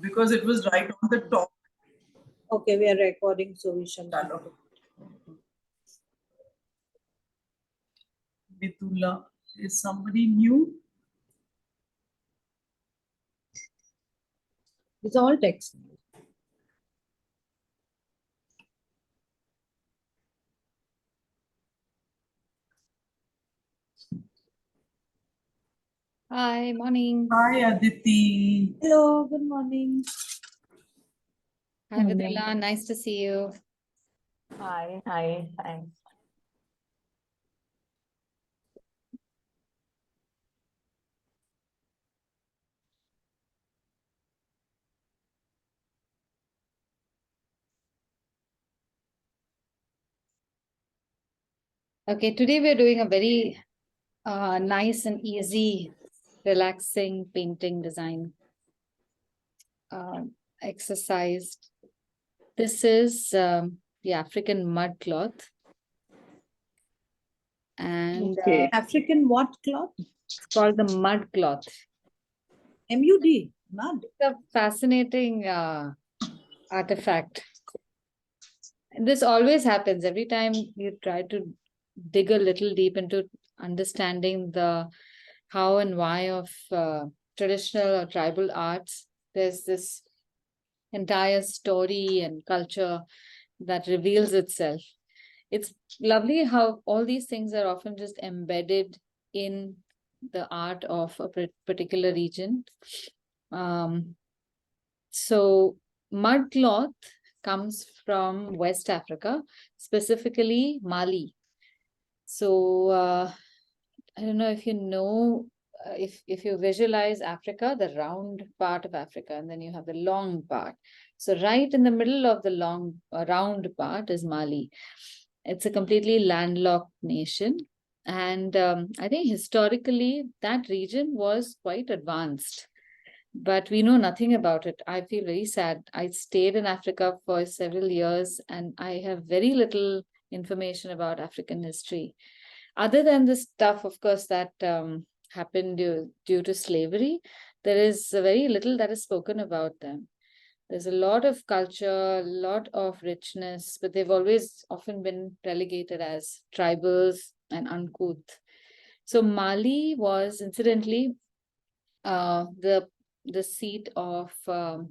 because it was right on the top. Okay, we are recording, so we shall. Vidula, is somebody new? It's all text. Hi, morning. Hi, Aditi. Hello, good morning. Hi, Vidula. Nice to see you. Hi. Okay, today we're doing a very nice and easy, relaxing painting design exercise. This is the African mud cloth. And African what cloth? it's called the mud cloth. MUD, mud. It's a fascinating artifact. This always happens every time you try to dig a little deep into understanding the how and why of traditional or tribal arts. There's this entire story and culture that reveals itself. It's lovely how all these things are often just embedded in the art of a particular region. So mud cloth comes from West Africa, specifically Mali. So I don't know if you know, if you visualize Africa, the round part of Africa, and then you have the long part. So right in the middle of the long round part is Mali. It's a completely landlocked nation. And I think historically that region was quite advanced, but we know nothing about it. I feel very sad. I stayed in Africa for several years and I have very little information about African history. Other than the stuff, of course, that happened due to slavery, there is very little that is spoken about them. There's a lot of culture, a lot of richness, but they've always often been relegated as tribals and uncouth. So Mali was incidentally the seat of a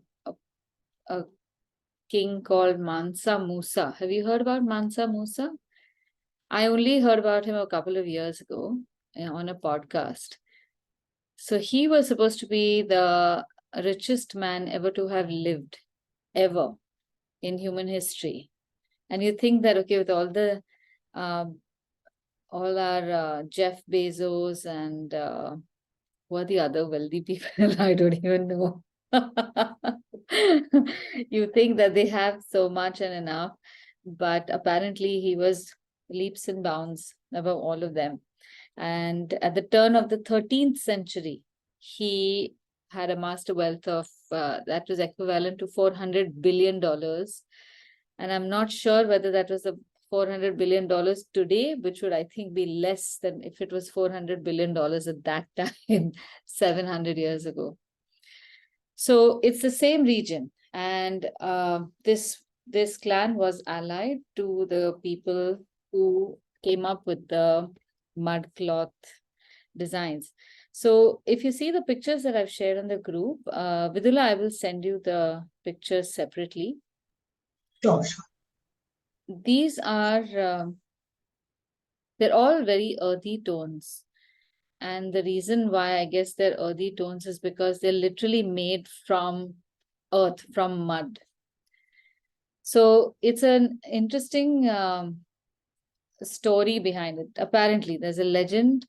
king called Mansa Musa. Have you heard about Mansa Musa? I only heard about him a couple of years ago on a podcast. So he was supposed to be the richest man ever to have lived, ever, in human history. And you think that, okay, with all the all our Jeff Bezos and who are the other wealthy people? I don't even know. You think that they have so much and enough, but apparently he was leaps and bounds above all of them. And at the turn of the 13th century, he had amassed a wealth of that was equivalent to $400 billion. And I'm not sure whether that was a $400 billion today, which would, I think, be less than if it was $400 billion at that time, 700 years ago. So it's the same region. And this clan was allied to the people who came up with the mud cloth designs. So if you see the pictures that I've shared in the group, Vidula, I will send you the pictures separately. Sure. These are, they're all very earthy tones. And the reason why I guess they're earthy tones is because they're literally made from earth, from mud. So it's an interesting story behind it. Apparently, there's a legend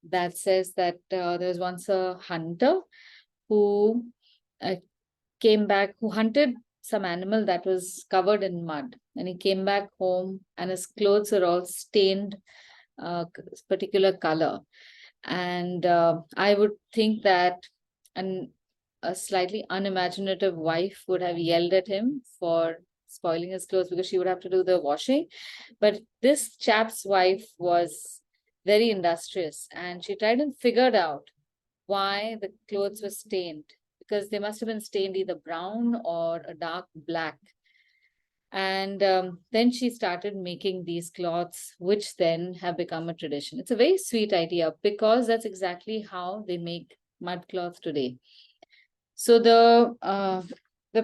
that says that there was once a hunter who came back, who hunted some animal that was covered in mud, and he came back home and his clothes are all stained particular color. And I would think that a slightly unimaginative wife would have yelled at him for spoiling his clothes because she would have to do the washing. But this chap's wife was very industrious and she tried and figured out why the clothes were stained, because they must have been stained either brown or a dark black. And then she started making these cloths, which then have become a tradition. It's a very sweet idea because that's exactly how they make mud cloth today. So the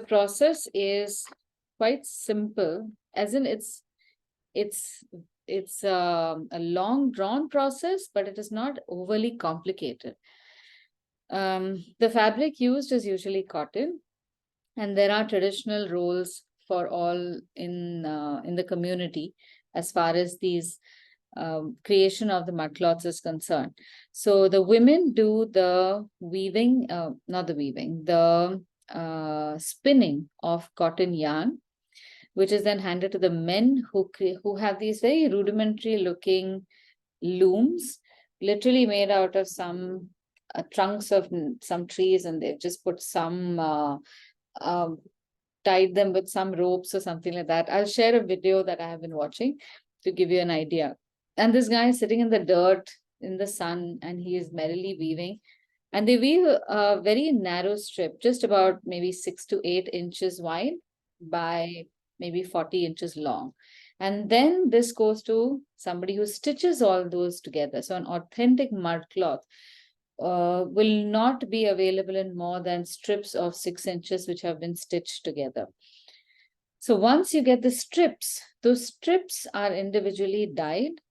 process is quite simple, as in it's a long drawn process, but it is not overly complicated. The fabric used is usually cotton, and there are traditional roles for all in the community as far as these creation of the mud cloths is concerned. So the women do the weaving, not the weaving, the spinning of cotton yarn, which is then handed to the men who have these very rudimentary looking looms, literally made out of some trunks of some trees, and they've just put some tied them with some ropes or something like that. I'll share a video that I have been watching to give you an idea. And this guy is sitting in the dirt in the sun, and he is merrily weaving. And they weave a very narrow strip, just about maybe 6 to 8 inches wide by maybe 40 inches long. And then this goes to somebody who stitches all those together. So an authentic mud cloth will not be available in more than strips of 6 inches, which have been stitched together. So once you get the strips, those strips are individually dyed,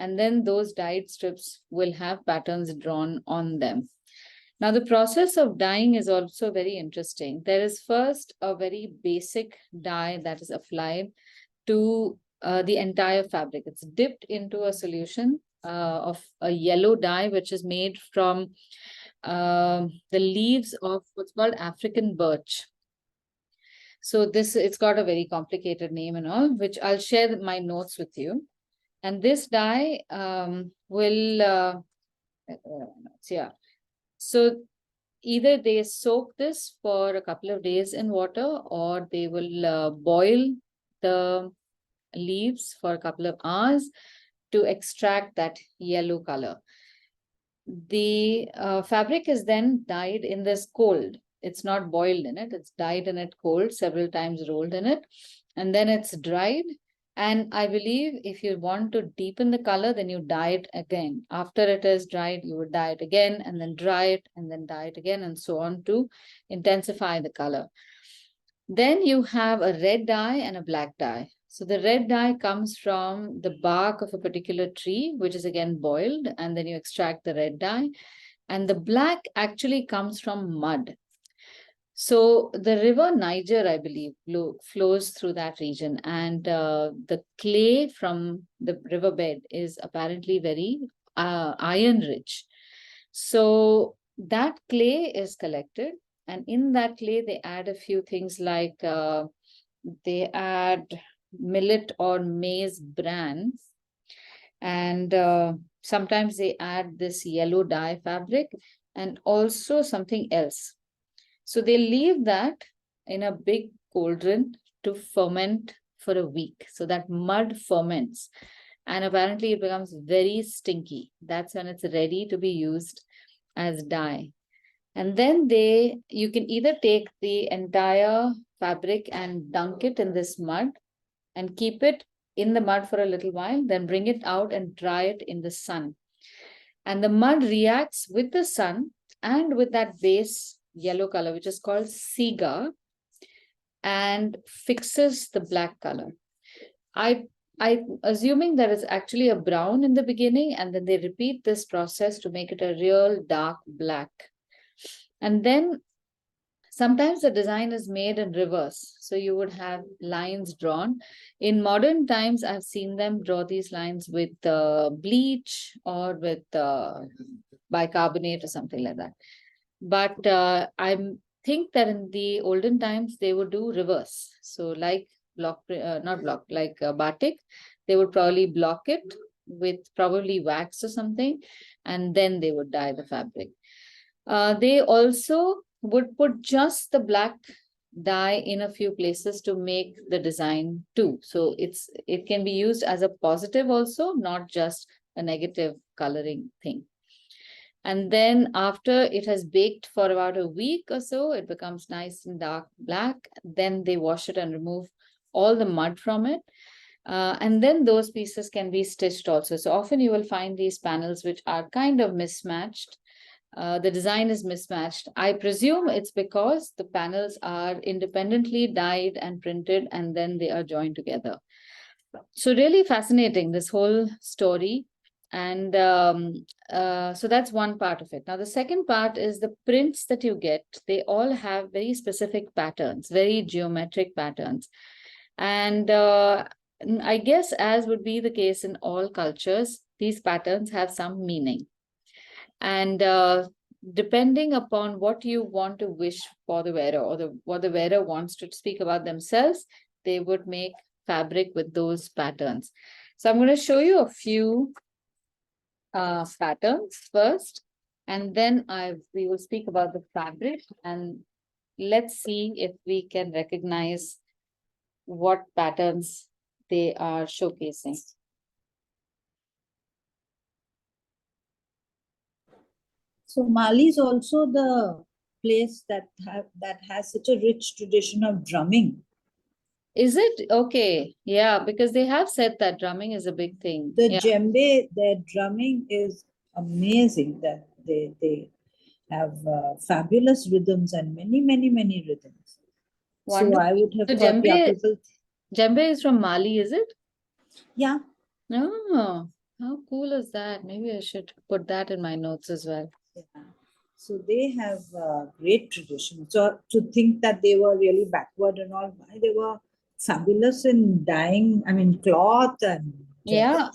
and then those dyed strips will have patterns drawn on them. Now, the process of dyeing is also very interesting. There is first a very basic dye that is applied to the entire fabric. It's dipped into a solution of a yellow dye, which is made from the leaves of what's called African birch. So it's got a very complicated name and all, which I'll share my notes with you. And this dye will, yeah. So either they soak this for a couple of days in water, or they will boil the leaves for a couple of hours to extract that yellow color. The fabric is then dyed in this cold. It's not boiled in it, it's dyed in it cold, several times rolled in it, and then it's dried. And I believe if you want to deepen the color, then you dye it again. After it is dried, you would dye it again, and then dry it, and then dye it again, and so on to intensify the color. Then you have a red dye and a black dye. So the red dye comes from the bark of a particular tree, which is again boiled, and then you extract the red dye. And the black actually comes from mud. So the river Niger, I believe, flows through that region, and the clay from the riverbed is apparently very iron rich. So that clay is collected, and in that clay they add a few things like they add millet or maize bran, and sometimes they add this yellow dye fabric and also something else. So they leave that in a big cauldron to ferment for a week. So that mud ferments, and apparently it becomes very stinky. That's when it's ready to be used as dye. And then you can either take the entire fabric and dunk it in this mud and keep it in the mud for a little while, then bring it out and dry it in the sun. And the mud reacts with the sun and with that base yellow color, which is called siga, and fixes the black color. I assuming there is actually a brown in the beginning, and then they repeat this process to make it a real dark black. And then sometimes the design is made in reverse. So you would have lines drawn. In modern times, I've seen them draw these lines with bleach or with bicarbonate or something like that. But I think that in the olden times, they would do reverse. So like batik, they would probably block it with probably wax or something, and then they would dye the fabric. They also would put just the black dye in a few places to make the design too. So it can be used as a positive also, not just a negative coloring thing. And then after it has baked for about a week or so, it becomes nice and dark black. Then they wash it and remove all the mud from it. And then those pieces can be stitched also. So often you will find these panels which are kind of mismatched. The design is mismatched. I presume it's because the panels are independently dyed and printed and then they are joined together. So really fascinating, this whole story. And so that's one part of it. Now, the second part is the prints that you get. They all have very specific patterns, very geometric patterns. And I guess, as would be the case in all cultures, these patterns have some meaning. And depending upon what you want to wish for the wearer, or what the wearer wants to speak about themselves, they would make fabric with those patterns. So I'm going to show you a few patterns first, and then we will speak about the fabric, and let's see if we can recognize what patterns they are showcasing. So Mali is also the place that has such a rich tradition of drumming. Is it? Okay. Yeah, because they have said that drumming is a big thing. The Yeah. djembe, their drumming is amazing. That they have fabulous rhythms and many rhythms. So Wonderful. I would have So thought, yeah, djembe, people, djembe is from Mali, is it? yeah. Oh, how cool is that? Maybe I should put that in my notes as well. Yeah. So they have great tradition. So to think that they were really backward and all, why they were fabulous in dyeing, I mean, cloth and Yeah.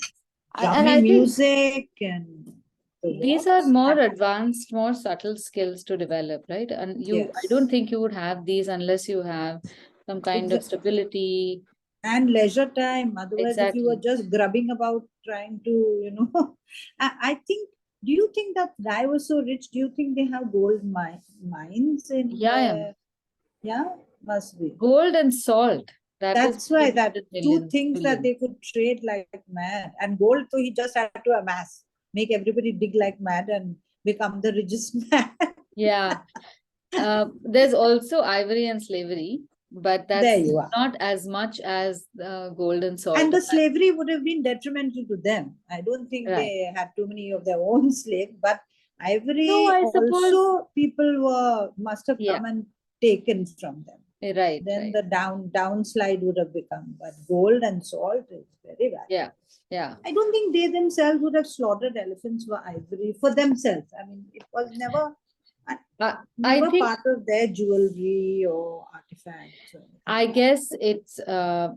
And drumming I think music and the these what? are more advanced, more subtle skills to develop, right? And I don't Yes. think you would have these unless you have some kind of stability. And leisure time. Otherwise, if you were Exactly. just grubbing about trying to, I think, do you think that dye was so rich? Do you think they have gold mines in Yeah. yeah, must be. Gold and salt. That is That's why that two millions, things that billions. they could trade like mad. And gold, so he just had to amass, make everybody dig like mad and become the richest man. Yeah. There's also ivory and slavery, but There that's you are. not as much as gold and salt. And the slavery would have been detrimental to them. I don't think Right. they had too many of their own slaves, but No, ivory I suppose. also people must have Yeah. come and taken from them. Right. Then Right. the downslide would have become. But gold and salt is very bad. Yeah. Yeah. I don't think they themselves would have slaughtered elephants for ivory for themselves. I mean, it was never I think, part of their jewelry or artifacts. I guess it's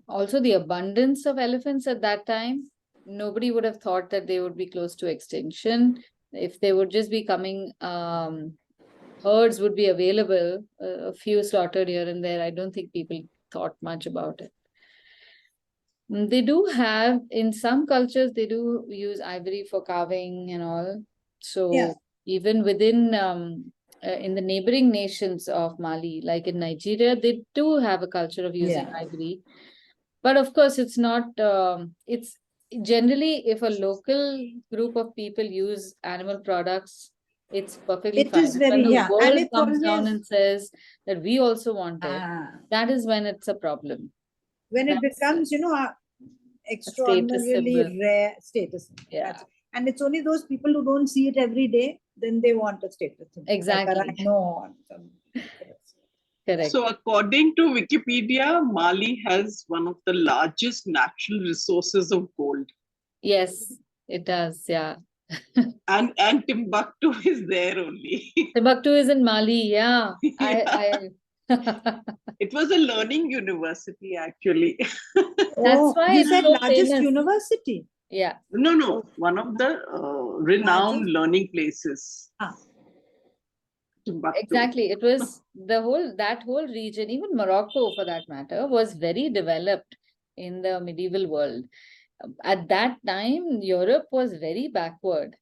also the abundance of elephants at that time. Nobody would have thought that they would be close to extinction. If they would just be coming, herds would be available, a few slaughtered here and there. I don't think people thought much about it. They do have, in some cultures, they do use ivory for carving and all. So Yeah. even within, in the neighboring nations of Mali, like in Nigeria, they do have a culture of using Yeah. ivory. But of course, it's not, it's generally, if a local group of people use animal products, it's perfectly It fine. is When very, the yeah. And world it's comes down always, and says that we also want it, that is when it's a problem. when it That's becomes, status extraordinarily symbol. rare status. Yeah. And it's only those people who don't see it every day, then they want a status symbol. Exactly. Like a rhino or some. Correct. So, according to Wikipedia, Mali has one of the largest natural resources of gold. Yes, it does. Yeah. And Timbuktu is there only. Timbuktu is in Mali. Yeah. Yeah. I It was a learning university, actually. Oh, why you it's said so largest famous. university. Yeah. No, one of the renowned Largest? learning places. Ah. Timbuktu. Exactly. It was that whole region, even Morocco for that matter, was very developed in the medieval world. At that time, Europe was very backward.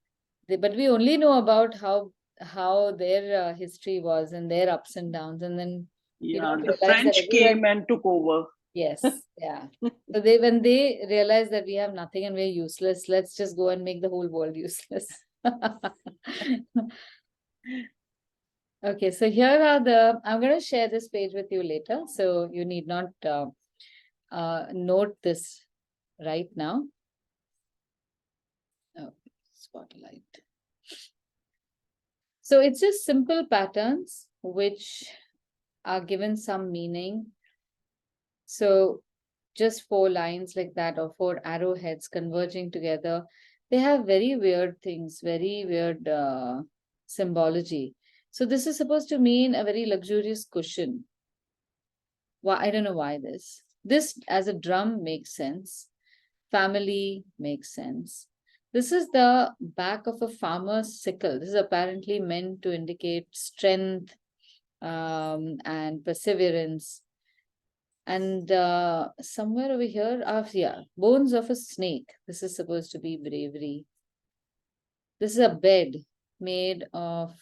But we only know about how their history was and their ups and downs. And then you Yeah, don't the realize that French everywhere. came and took over. Yes, yeah. So when they realize that we have nothing and we're useless, let's just go and make the whole world useless. Okay, so here are the, I'm going to share this page with you later, so you need not note this right now. Oh, spotlight. So it's just simple patterns which are given some meaning. So just 4 lines like that, or 4 arrowheads converging together. They have very weird things, very weird symbology. So this is supposed to mean a very luxurious cushion. Why, I don't know why this. This as a drum makes sense. Family makes sense. This is the back of a farmer's sickle. This is apparently meant to indicate strength and perseverance. And somewhere over here, yeah, bones of a snake. This is supposed to be bravery. This is a bed made of,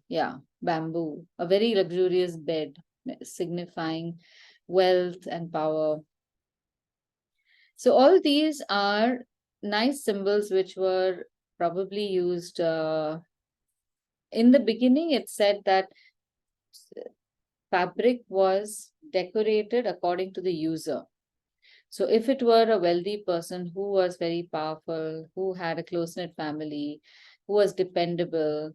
yeah, bamboo. A very luxurious bed signifying wealth and power. So all these are nice symbols which were probably used in the beginning. It said that fabric was decorated according to the user. So if it were a wealthy person who was very powerful, who had a close-knit family, who was dependable,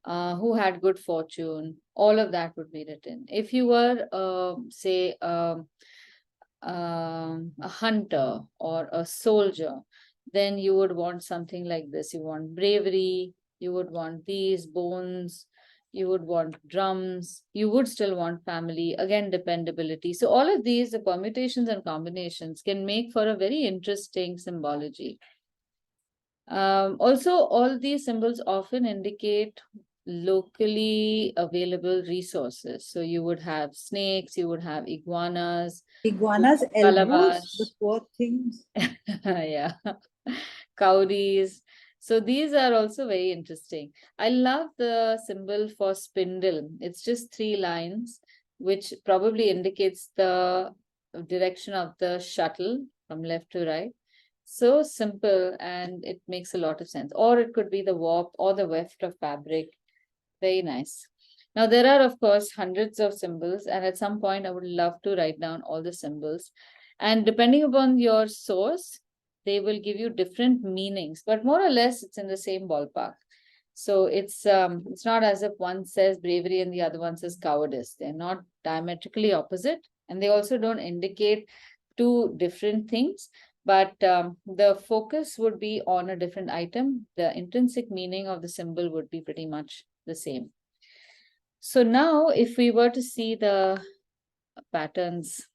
who had good fortune, all of that would be written. If you were, say, a hunter or a soldier, then you would want something like this. You want bravery, you would want these bones, you would want drums, you would still want family, again, dependability. So all of these, the permutations and combinations can make for a very interesting symbology. Also, all these symbols often indicate locally available resources. So you would have snakes, you would have iguanas, Iguanas' elbows, the poor things. yeah, cowries. So these are also very interesting. I love the symbol for spindle. It's just 3 lines, which probably indicates the direction of the shuttle from left to right. So simple, and it makes a lot of sense. Or it could be the warp or the weft of fabric. Very nice. Now, there are, of course, hundreds of symbols, and at some point, I would love to write down all the symbols. And depending upon your source, they will give you different meanings, but more or less, it's in the same ballpark. So it's not as if one says bravery and the other one says cowardice. They're not diametrically opposite, and they also don't indicate 2 different things. But the focus would be on a different item. The intrinsic meaning of the symbol would be pretty much the same. So now, if we were to see the patterns,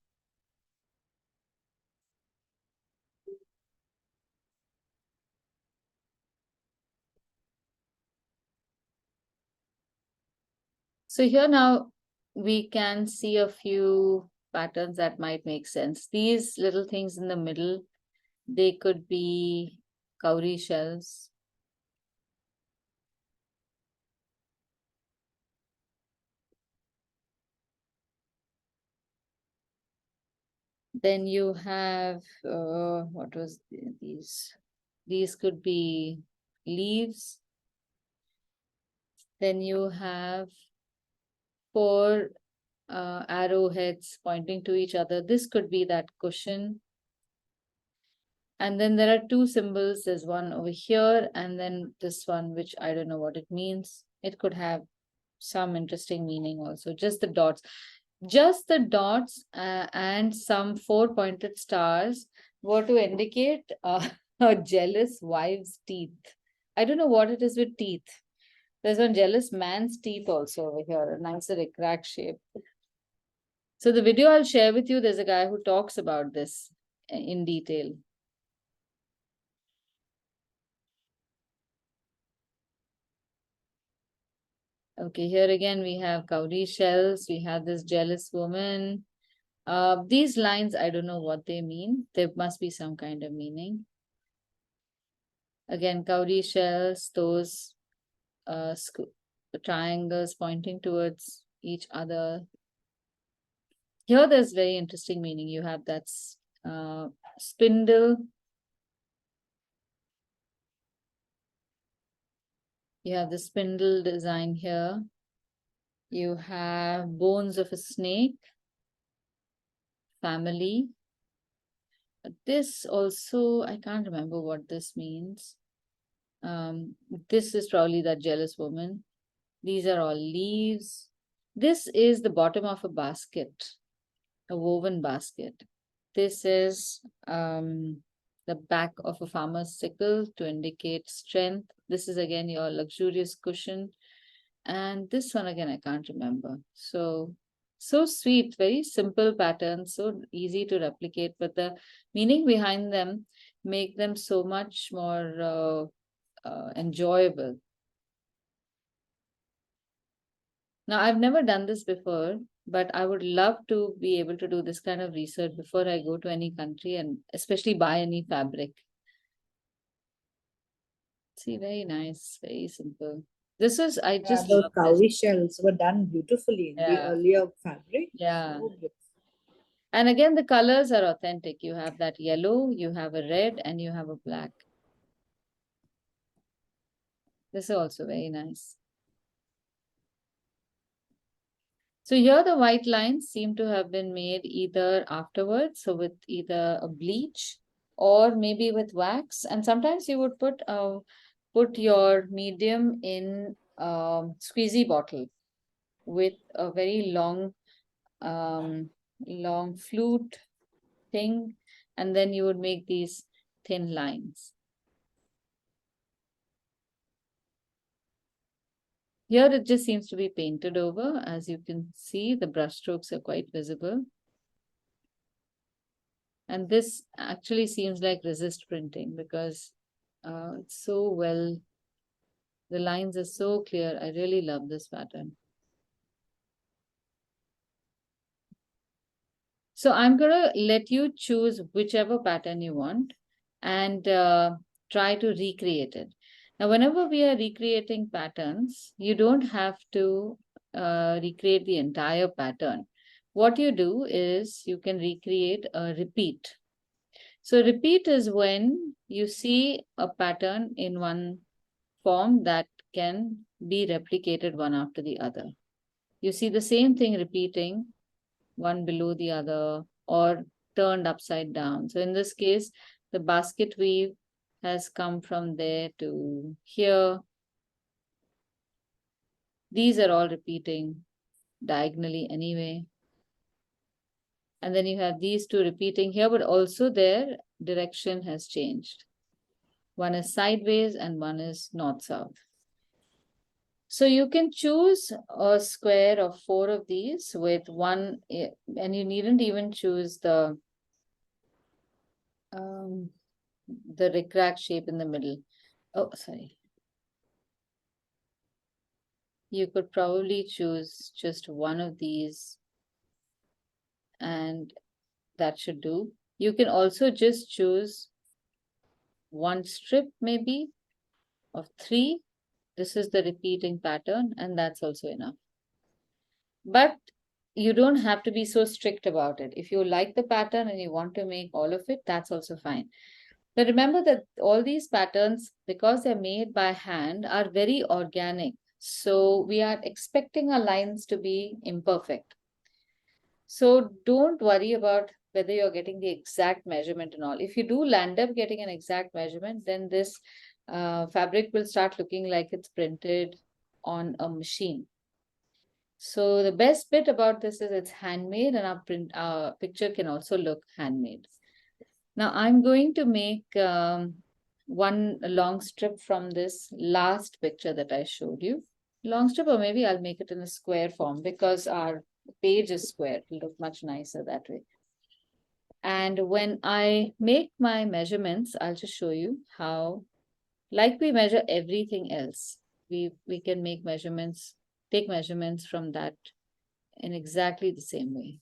so here now we can see a few patterns that might make sense. These little things in the middle, they could be cowrie shells. Then you have, what was these? These could be leaves. Then you have 4 arrowheads pointing to each other. This could be that cushion. And then there are 2 symbols. There's one over here, and then this one, which I don't know what it means. It could have some interesting meaning also. Just the dots. Just the dots and some 4 pointed stars were to indicate a jealous wife's teeth. I don't know what it is with teeth. There's one jealous man's teeth also over here, a nicer crack shape. So the video I'll share with you, there's a guy who talks about this in detail. Okay, here again we have cowrie shells, we have this jealous woman. These lines, I don't know what they mean. There must be some kind of meaning. Again, cowrie shells, those triangles pointing towards each other. Here there's very interesting meaning. You have that spindle. You have the spindle design here. You have bones of a snake, family. This also, I can't remember what this means. This is probably that jealous woman. These are all leaves. This is the bottom of a basket, a woven basket. This is the back of a farmer's sickle to indicate strength. This is again your luxurious cushion. And this one again, I can't remember. So sweet, very simple patterns, so easy to replicate, but the meaning behind them make them so much more enjoyable. Now, I've never done this before, but I would love to be able to do this kind of research before I go to any country and especially buy any fabric. See, very nice, very simple. This is, I Yeah, just those love this. cowrie shells were done beautifully in the Yeah. earlier fabric. Yeah. So beautiful. And again, the colors are authentic. You have that yellow, you have a red, and you have a black. This is also very nice. So here the white lines seem to have been made either afterwards, so with either a bleach or maybe with wax. And sometimes you would put your medium in squeezy bottle with a very long flute thing, and then you would make these thin lines. Here it just seems to be painted over. As you can see, the brush strokes are quite visible. And this actually seems like resist printing because it's so well, the lines are so clear. I really love this pattern. So I'm going to let you choose whichever pattern you want and try to recreate it. Now, whenever we are recreating patterns, you don't have to recreate the entire pattern. What you do is you can recreate a repeat. So repeat is when you see a pattern in one form that can be replicated one after the other. You see the same thing repeating one below the other or turned upside down. So in this case, the basket weave has come from there to here. These are all repeating diagonally anyway. And then you have these two repeating here, but also their direction has changed. One is sideways and one is north-south. So you can choose a square of 4 of these with one, and you needn't even choose the rickrack shape in the middle. Oh, sorry. You could probably choose just one of these and that should do. You can also just choose one strip maybe of 3. This is the repeating pattern and that's also enough. But you don't have to be so strict about it. If you like the pattern and you want to make all of it, that's also fine. But remember that all these patterns, because they're made by hand, are very organic. So we are expecting our lines to be imperfect. So don't worry about whether you're getting the exact measurement and all. If you do land up getting an exact measurement, then this fabric will start looking like it's printed on a machine. So the best bit about this is it's handmade and our picture can also look handmade. Now I'm going to make one long strip from this last picture that I showed you. Long strip, or maybe I'll make it in a square form because our page is square. It'll look much nicer that way. And when I make my measurements, I'll just show you how, like we measure everything else, we can make measurements, take measurements from that in exactly the same way.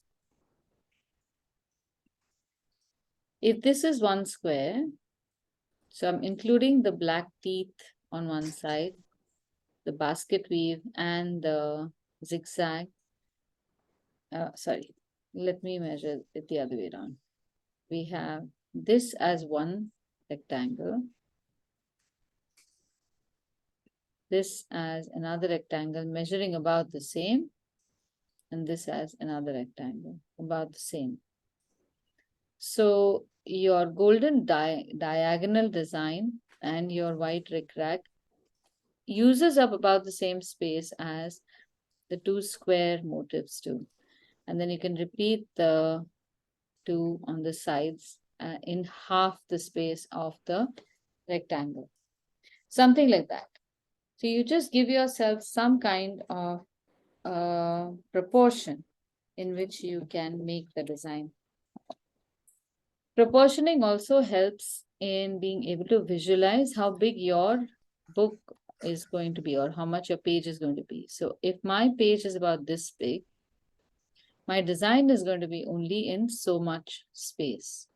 If this is one square, so I'm including the black teeth on one side, the basket weave and the zigzag. Sorry, let me measure it the other way around. We have this as one rectangle. this as another rectangle measuring about the same, and this as another rectangle about the same. So your golden diagonal design and your white rickrack uses up about the same space as the two square motifs do. And then you can repeat the two on the sides in half the space of the rectangle. Something like that. So you just give yourself some kind of proportion in which you can make the design. Proportioning also helps in being able to visualize how big your book is going to be or how much your page is going to be. So if my page is about this big, my design is going to be only in so much space.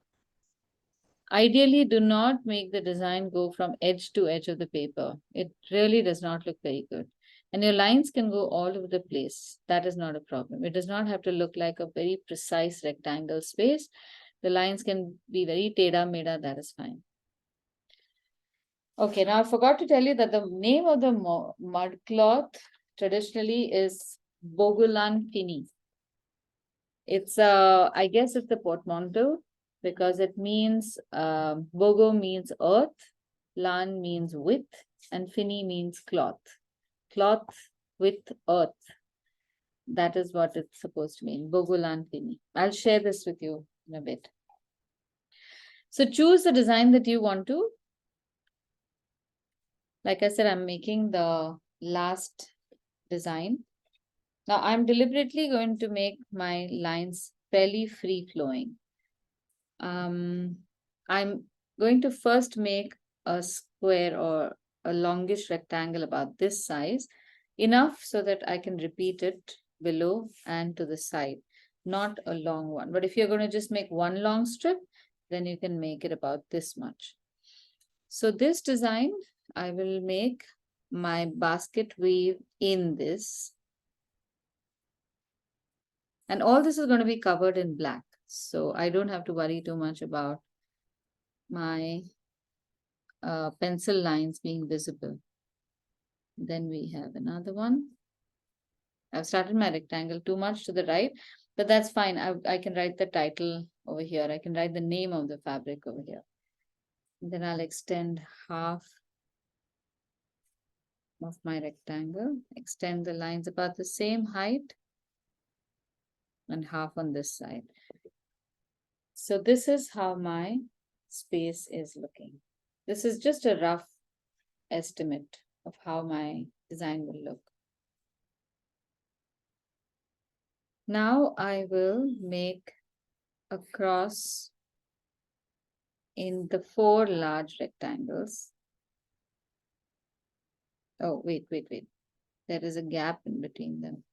Ideally, do not make the design go from edge to edge of the paper. It really does not look very good. And your lines can go all over the place. That is not a problem. It does not have to look like a very precise rectangle space. The lines can be very teda-meda, that is fine. Okay, now I forgot to tell you that the name of the mud cloth traditionally is BOGOLAN Fini. It's I guess it's the portmanteau because it means Bogo means earth, Lan means with, and Fini means cloth. Cloth with earth. That is what it's supposed to mean. BOGOLAN Fini. I'll share this with you in a bit. So choose the design that you want to. Like I said, I'm making the last design. Now I'm deliberately going to make my lines fairly free flowing. I'm going to first make a square or a longish rectangle about this size, enough so that I can repeat it below and to the side, not a long one. But if you're going to just make one long strip, then you can make it about this much. So this design, I will make my basket weave in this. And all this is going to be covered in black. So I don't have to worry too much about my pencil lines being visible. Then we have another one. I've started my rectangle too much to the right, but that's fine. I can write the title over here. I can write the name of the fabric over here. And then I'll extend half of my rectangle, extend the lines about the same height, and half on this side. So this is how my space is looking. This is just a rough estimate of how my design will look. Now I will make a cross in the 4 large rectangles. Oh, wait. There is a gap in between them.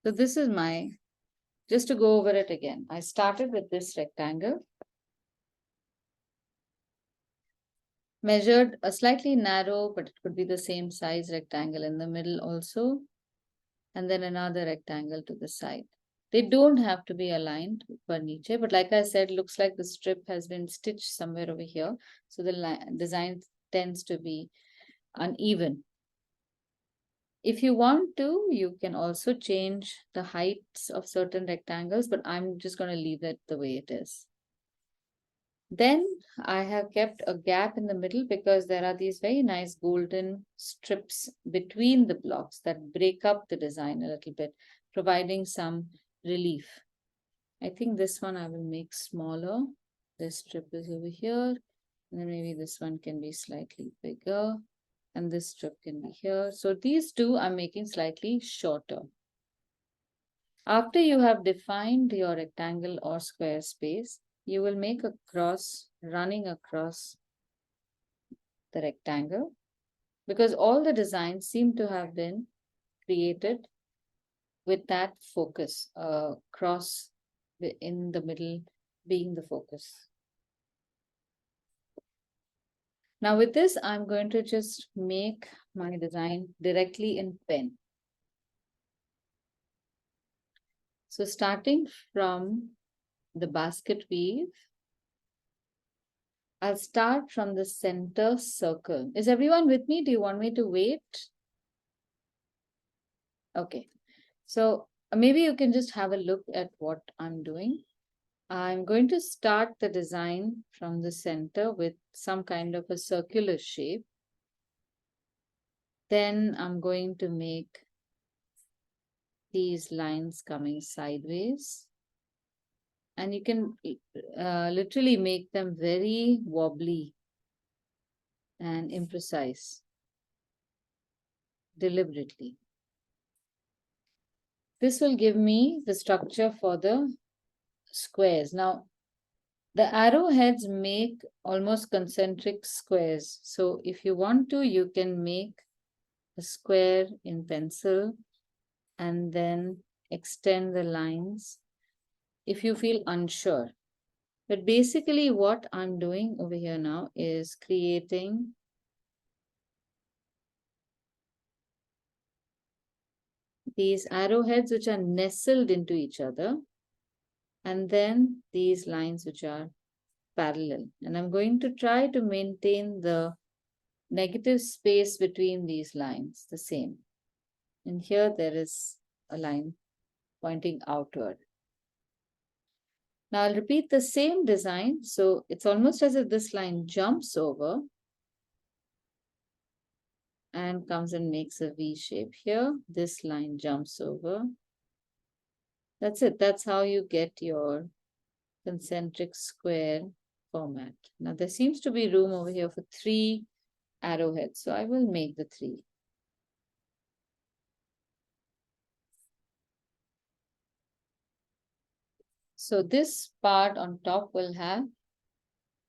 So this is my, just to go over it again, I started with this rectangle, measured a slightly narrow, but it could be the same size rectangle in the middle also, and then another rectangle to the side. They don't have to be aligned per niche, but like I said, looks like the strip has been stitched somewhere over here. So the design tends to be uneven. If you want to, you can also change the heights of certain rectangles, but I'm just going to leave it the way it is. Then I have kept a gap in the middle because there are these very nice golden strips between the blocks that break up the design a little bit, providing some relief. I think this one I will make smaller. This strip is over here, and then maybe this one can be slightly bigger. And this strip can be here. So these two I'm making slightly shorter. After you have defined your rectangle or square space, you will make a cross running across the rectangle because all the designs seem to have been created with that focus, cross in the middle being the focus. Now with this, I'm going to just make my design directly in pen. So starting from the basket weave, I'll start from the center circle. Is everyone with me? Do you want me to wait? Okay. So maybe you can just have a look at what I'm doing. I'm going to start the design from the center with some kind of a circular shape. Then I'm going to make these lines coming sideways. And you can literally make them very wobbly and imprecise deliberately. This will give me the structure for the squares. Now, the arrowheads make almost concentric squares. So if you want to, you can make a square in pencil and then extend the lines if you feel unsure. But basically what I'm doing over here now is creating these arrowheads which are nestled into each other, and then these lines which are parallel. And I'm going to try to maintain the negative space between these lines the same. And here there is a line pointing outward. Now I'll repeat the same design. So it's almost as if this line jumps over and comes and makes a V shape here. This line jumps over. That's it. That's how you get your concentric square format. Now there seems to be room over here for 3 arrowheads. So I will make the 3. So this part on top will have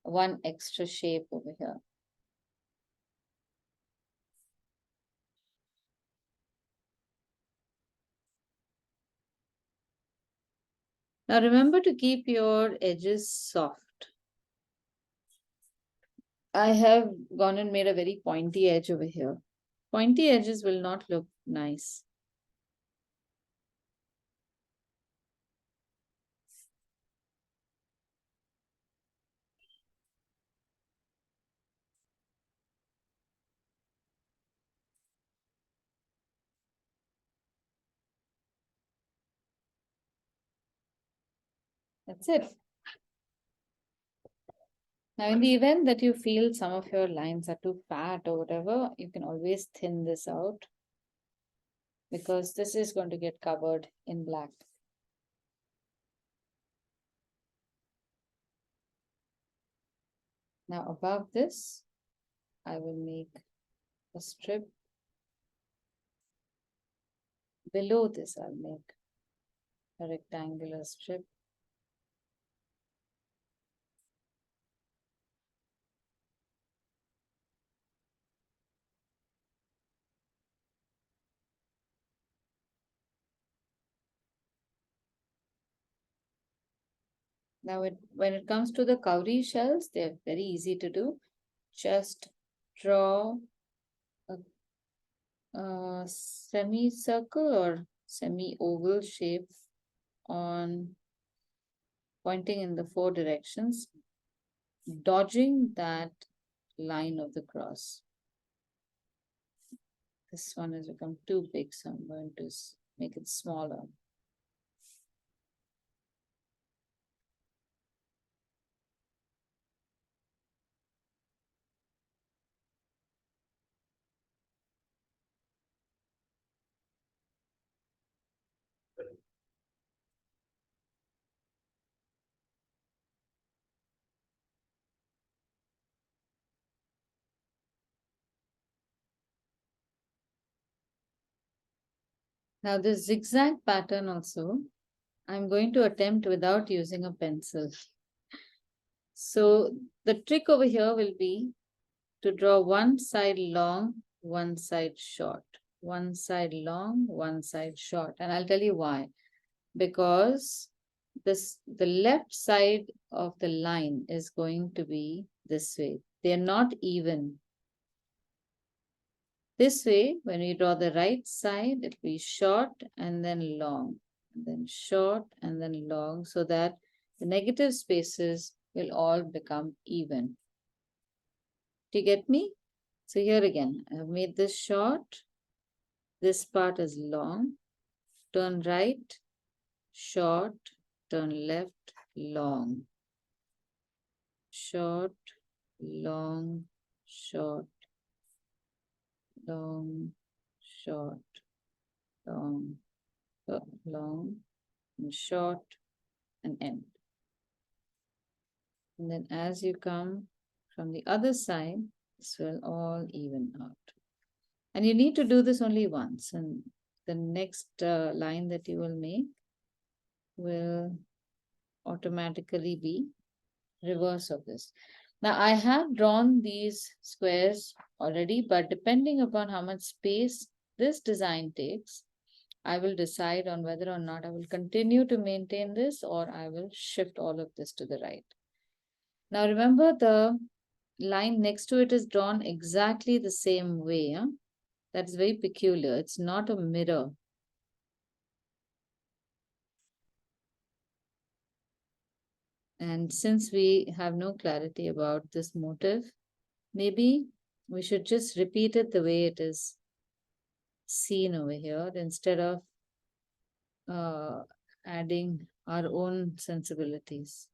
1 extra shape over here. Now remember to keep your edges soft. I have gone and made a very pointy edge over here. Pointy edges will not look nice. That's it. Now, in the event that you feel some of your lines are too fat or whatever, you can always thin this out because this is going to get covered in black. Now, above this, I will make a strip. Below this, I'll make a rectangular strip. Now, when it comes to the cowrie shells, they're very easy to do. Just draw a semicircle or semi-oval shape on pointing in the 4 directions, dodging that line of the cross. This one has become too big, so I'm going to make it smaller. Now this zigzag pattern also, I'm going to attempt without using a pencil. So the trick over here will be to draw one side long, one side short, one side long, one side short. And I'll tell you why. Because the left side of the line is going to be this way. They're not even. This way, when we draw the right side, it will be short and then long, and then short and then long, so that the negative spaces will all become even. Do you get me? So here again, I have made this short. This part is long. Turn right, short, turn left, long. Short, long, short, long, short, long, long, and short, and end. And then as you come from the other side, this will all even out. And you need to do this only once, and the next line that you will make will automatically be reverse of this. Now I have drawn these squares already, but depending upon how much space this design takes, I will decide on whether or not I will continue to maintain this or I will shift all of this to the right. Now remember, the line next to it is drawn exactly the same way. Huh? That's very peculiar. It's not a mirror. And since we have no clarity about this motive, maybe we should just repeat it the way it is seen over here instead of adding our own sensibilities.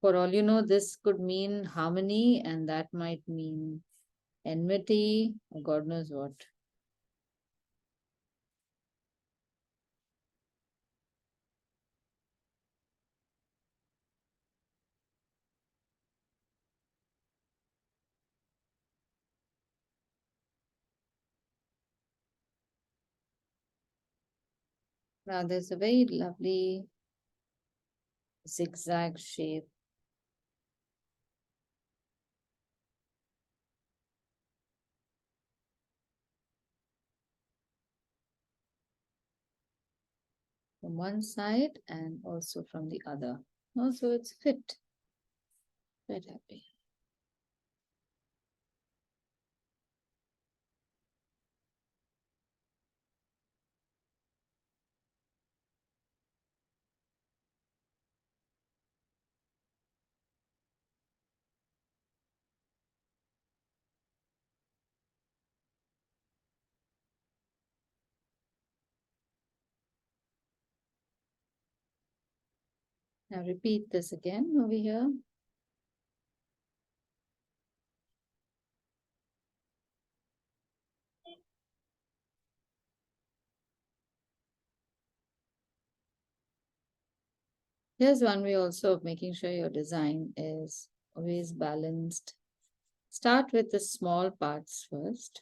For all you know, this could mean harmony, and that might mean enmity, or God knows what. Now there's a very lovely zigzag shape. From one side and also from the other. Also, it's fit. Quite happy. Now repeat this again over here. Here's one way also of making sure your design is always balanced. Start with the small parts first,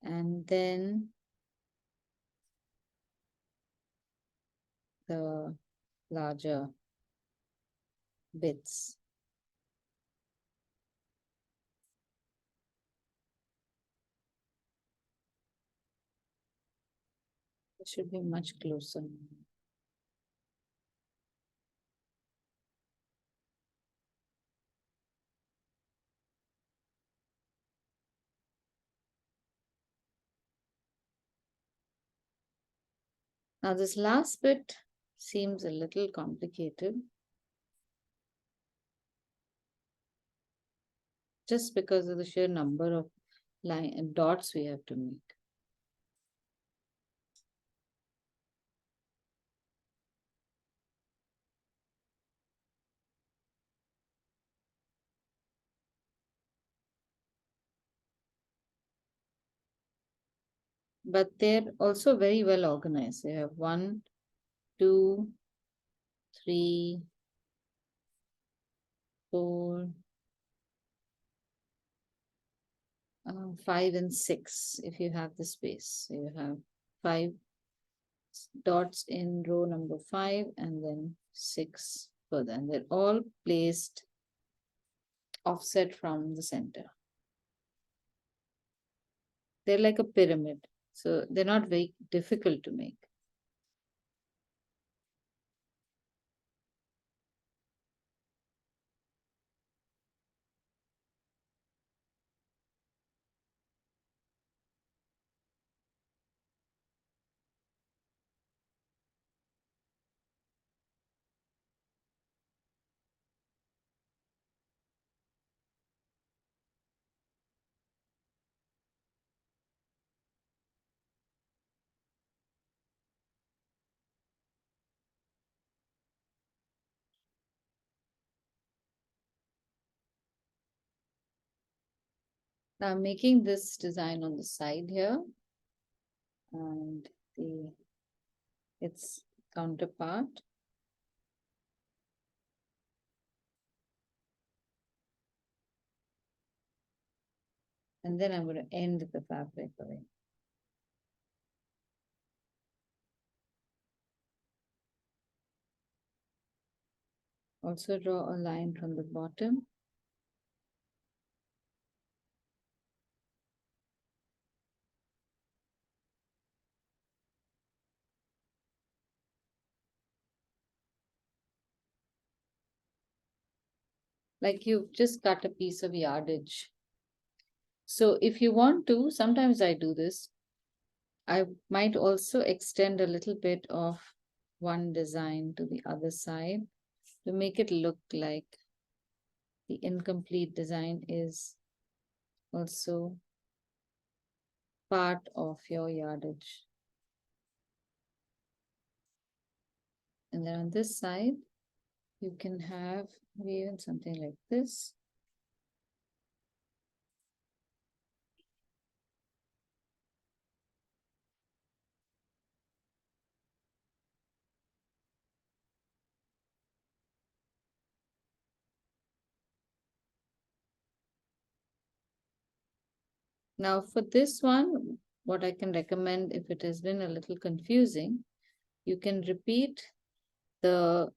and then the larger bits. It should be much closer. Now this last bit seems a little complicated, just because of the sheer number of dots we have to make. But they're also very well organized. You have 1, 2, 3, 4, 5 and 6 if you have the space. So you have 5 dots in row number 5 and then 6 further. And they're all placed offset from the center. They're like a pyramid. So they're not very difficult to make. Now I'm making this design on the side here and its counterpart. And then I'm going to end the fabric away. Also draw a line from the bottom. Like you've just cut a piece of yardage. So if you want to, sometimes I do this. I might also extend a little bit of one design to the other side to make it look like the incomplete design is also part of your yardage. And then on this side, you can have even something like this. Now for this one, what I can recommend, if it has been a little confusing, you can repeat the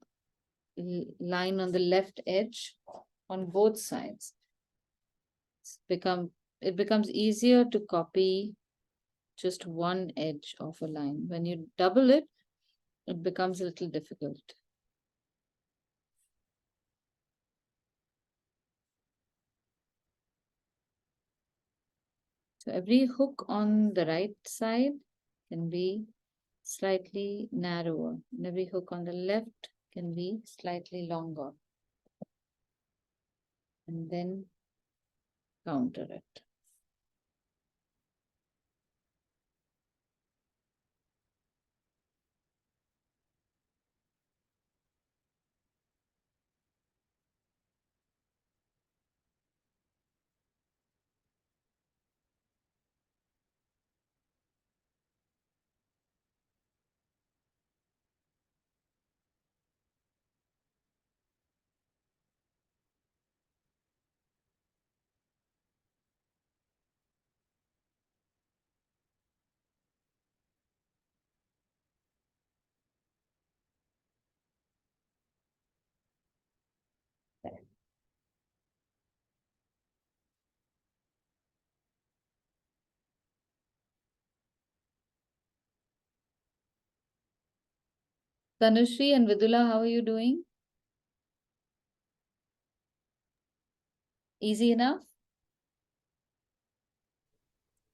line on the left edge on both sides. It becomes easier to copy just one edge of a line. When you double it, it becomes a little difficult. So every hook on the right side can be slightly narrower, and every hook on the left can be slightly longer. And then counter it. Tanushri and Vidula, how are you doing? Easy enough?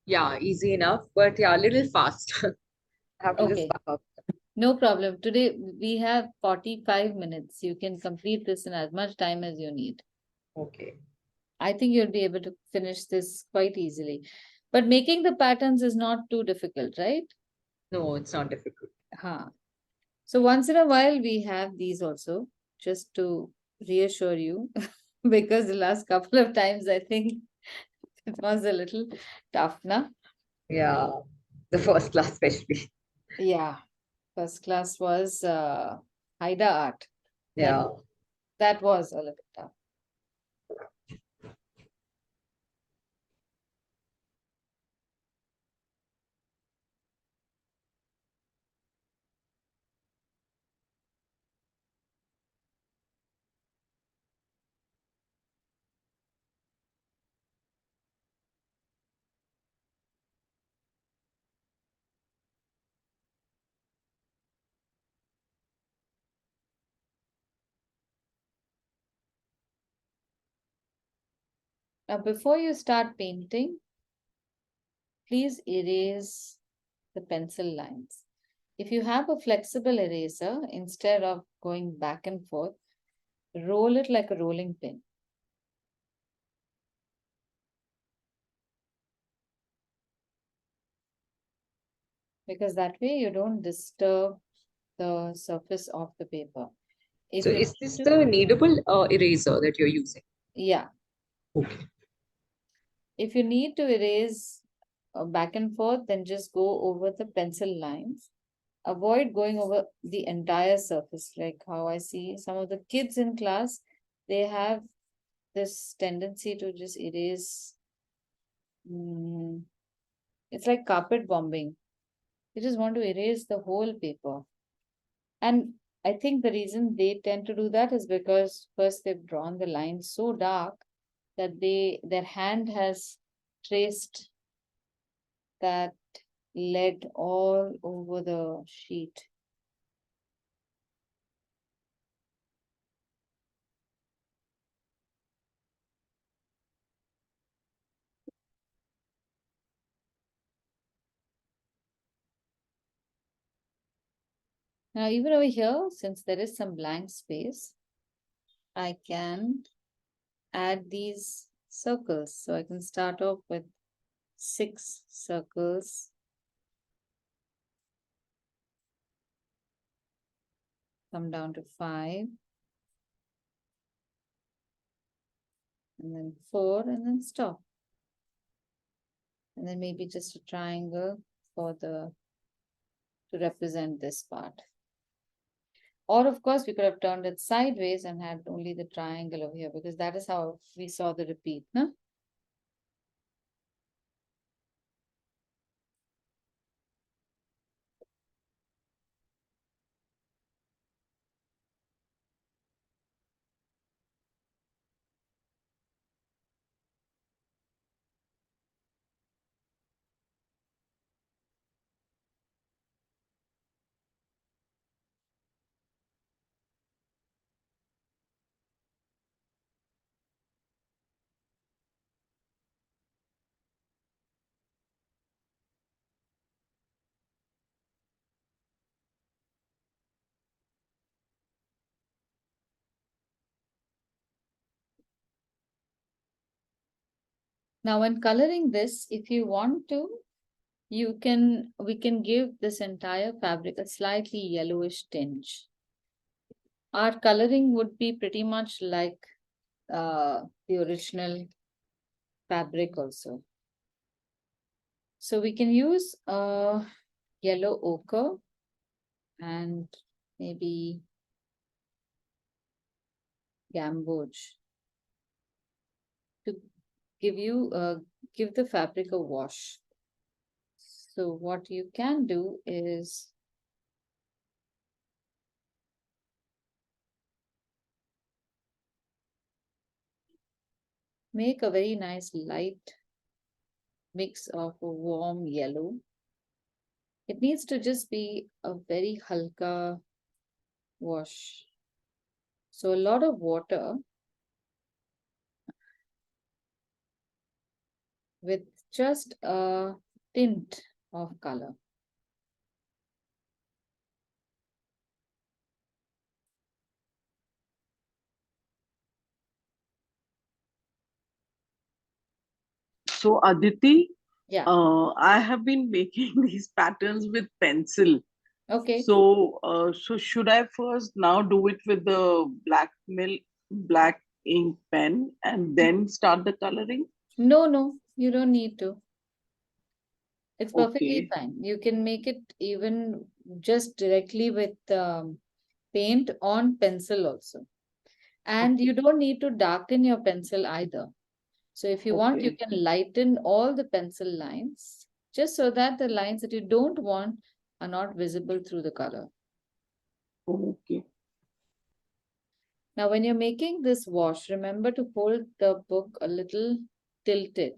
Yeah, easy enough, but yeah, a little fast. I have to just Okay. back up. No problem. Today we have 45 minutes. You can complete this in as much time as you need. Okay. I think you'll be able to finish this quite easily. But making the patterns is not too difficult, right? No, it's not difficult. Huh. So once in a while we have these also, just to reassure you, because the last couple of times I think it was a little tough, na? Yeah, the first class especially. Yeah. First class was Haida art. Yeah. That was a little tough. Now, before you start painting, please erase the pencil lines. If you have a flexible eraser, instead of going back and forth, roll it like a rolling pin. Because that way you don't disturb the surface of the paper. If So you is this to- the kneadable eraser that you're using? Yeah. Okay. If you need to erase back and forth, then just go over the pencil lines. Avoid going over the entire surface, like how I see some of the kids in class, they have this tendency to just erase. It's like carpet bombing. They just want to erase the whole paper. And I think the reason they tend to do that is because first they've drawn the line so dark that their hand has traced that lead all over the sheet. Now, even over here, since there is some blank space, I can add these circles. So I can start off with 6 circles. Come down to 5. And then 4, and then stop. And then maybe just a triangle to represent this part. Or of course, we could have turned it sideways and had only the triangle over here, because that is how we saw the repeat, no? Now, when coloring this, if you want to, we can give this entire fabric a slightly yellowish tinge. Our coloring would be pretty much like the original fabric also. So we can use yellow ochre and maybe gamboge to give the fabric a wash. So what you can do is make a very nice light mix of a warm yellow. It needs to just be a very halka wash. So a lot of water with just a tint of color. So Aditi, Yeah. I have been making these patterns with pencil. Okay. So, so should I first now do it with the black ink pen and then start the coloring? No, you don't need to. It's perfectly Okay, fine. You can make it even just directly with paint on pencil also. And you don't need to darken your pencil either. So if you want, you okay, can lighten all the pencil lines, just so that the lines that you don't want are not visible through the color. okay. Now, when you're making this wash, remember to hold the book a little tilted.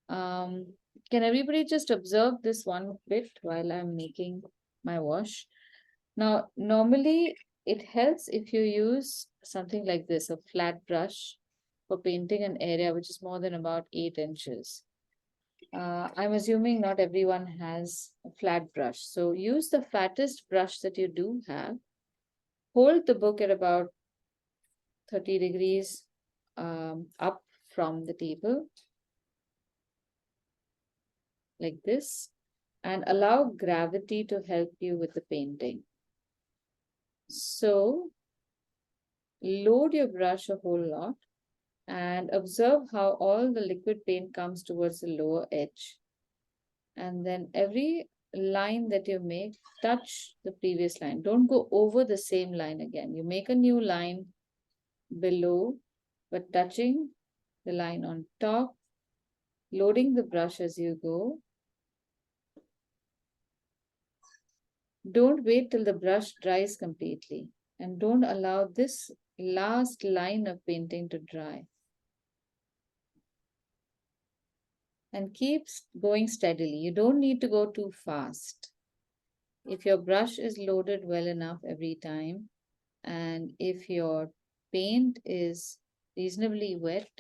Can everybody just observe this one bit while I'm making my wash? Now, normally it helps if you use something like this, a flat brush for painting an area which is more than about 8 inches. I'm assuming not everyone has a flat brush. So use the fattest brush that you do have. Hold the book at about 30 degrees up from the table, like this, and allow gravity to help you with the painting. So load your brush a whole lot And observe how all the liquid paint comes towards the lower edge. And then every line that you make, touch the previous line. Don't go over the same line again. You make a new line below, but touching the line on top, loading the brush as you go. Don't wait till the brush dries completely, and don't allow this last line of painting to dry. And keep going steadily. You don't need to go too fast. If your brush is loaded well enough every time, and if your paint is reasonably wet,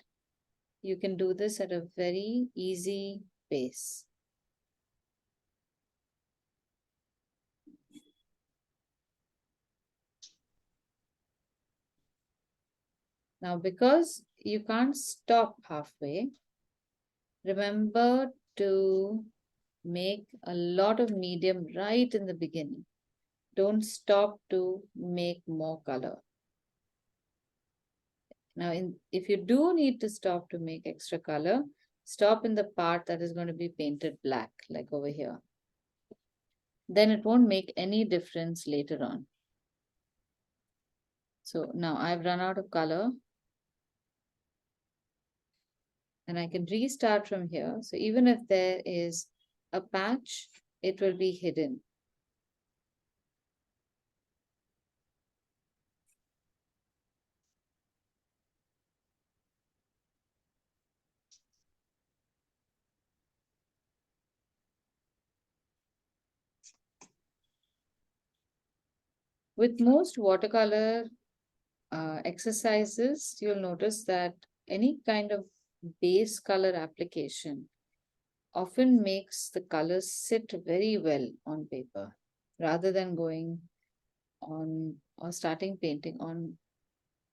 you can do this at a very easy pace. Now, because you can't stop halfway, remember to make a lot of medium right in the beginning. Don't stop to make more color. Now, if you do need to stop to make extra color, stop in the part that is going to be painted black, like over here. Then it won't make any difference later on. So now I've run out of color. And I can restart from here. So even if there is a patch, it will be hidden. With most watercolor exercises, you'll notice that any kind of base color application often makes the colors sit very well on paper rather than going on or starting painting on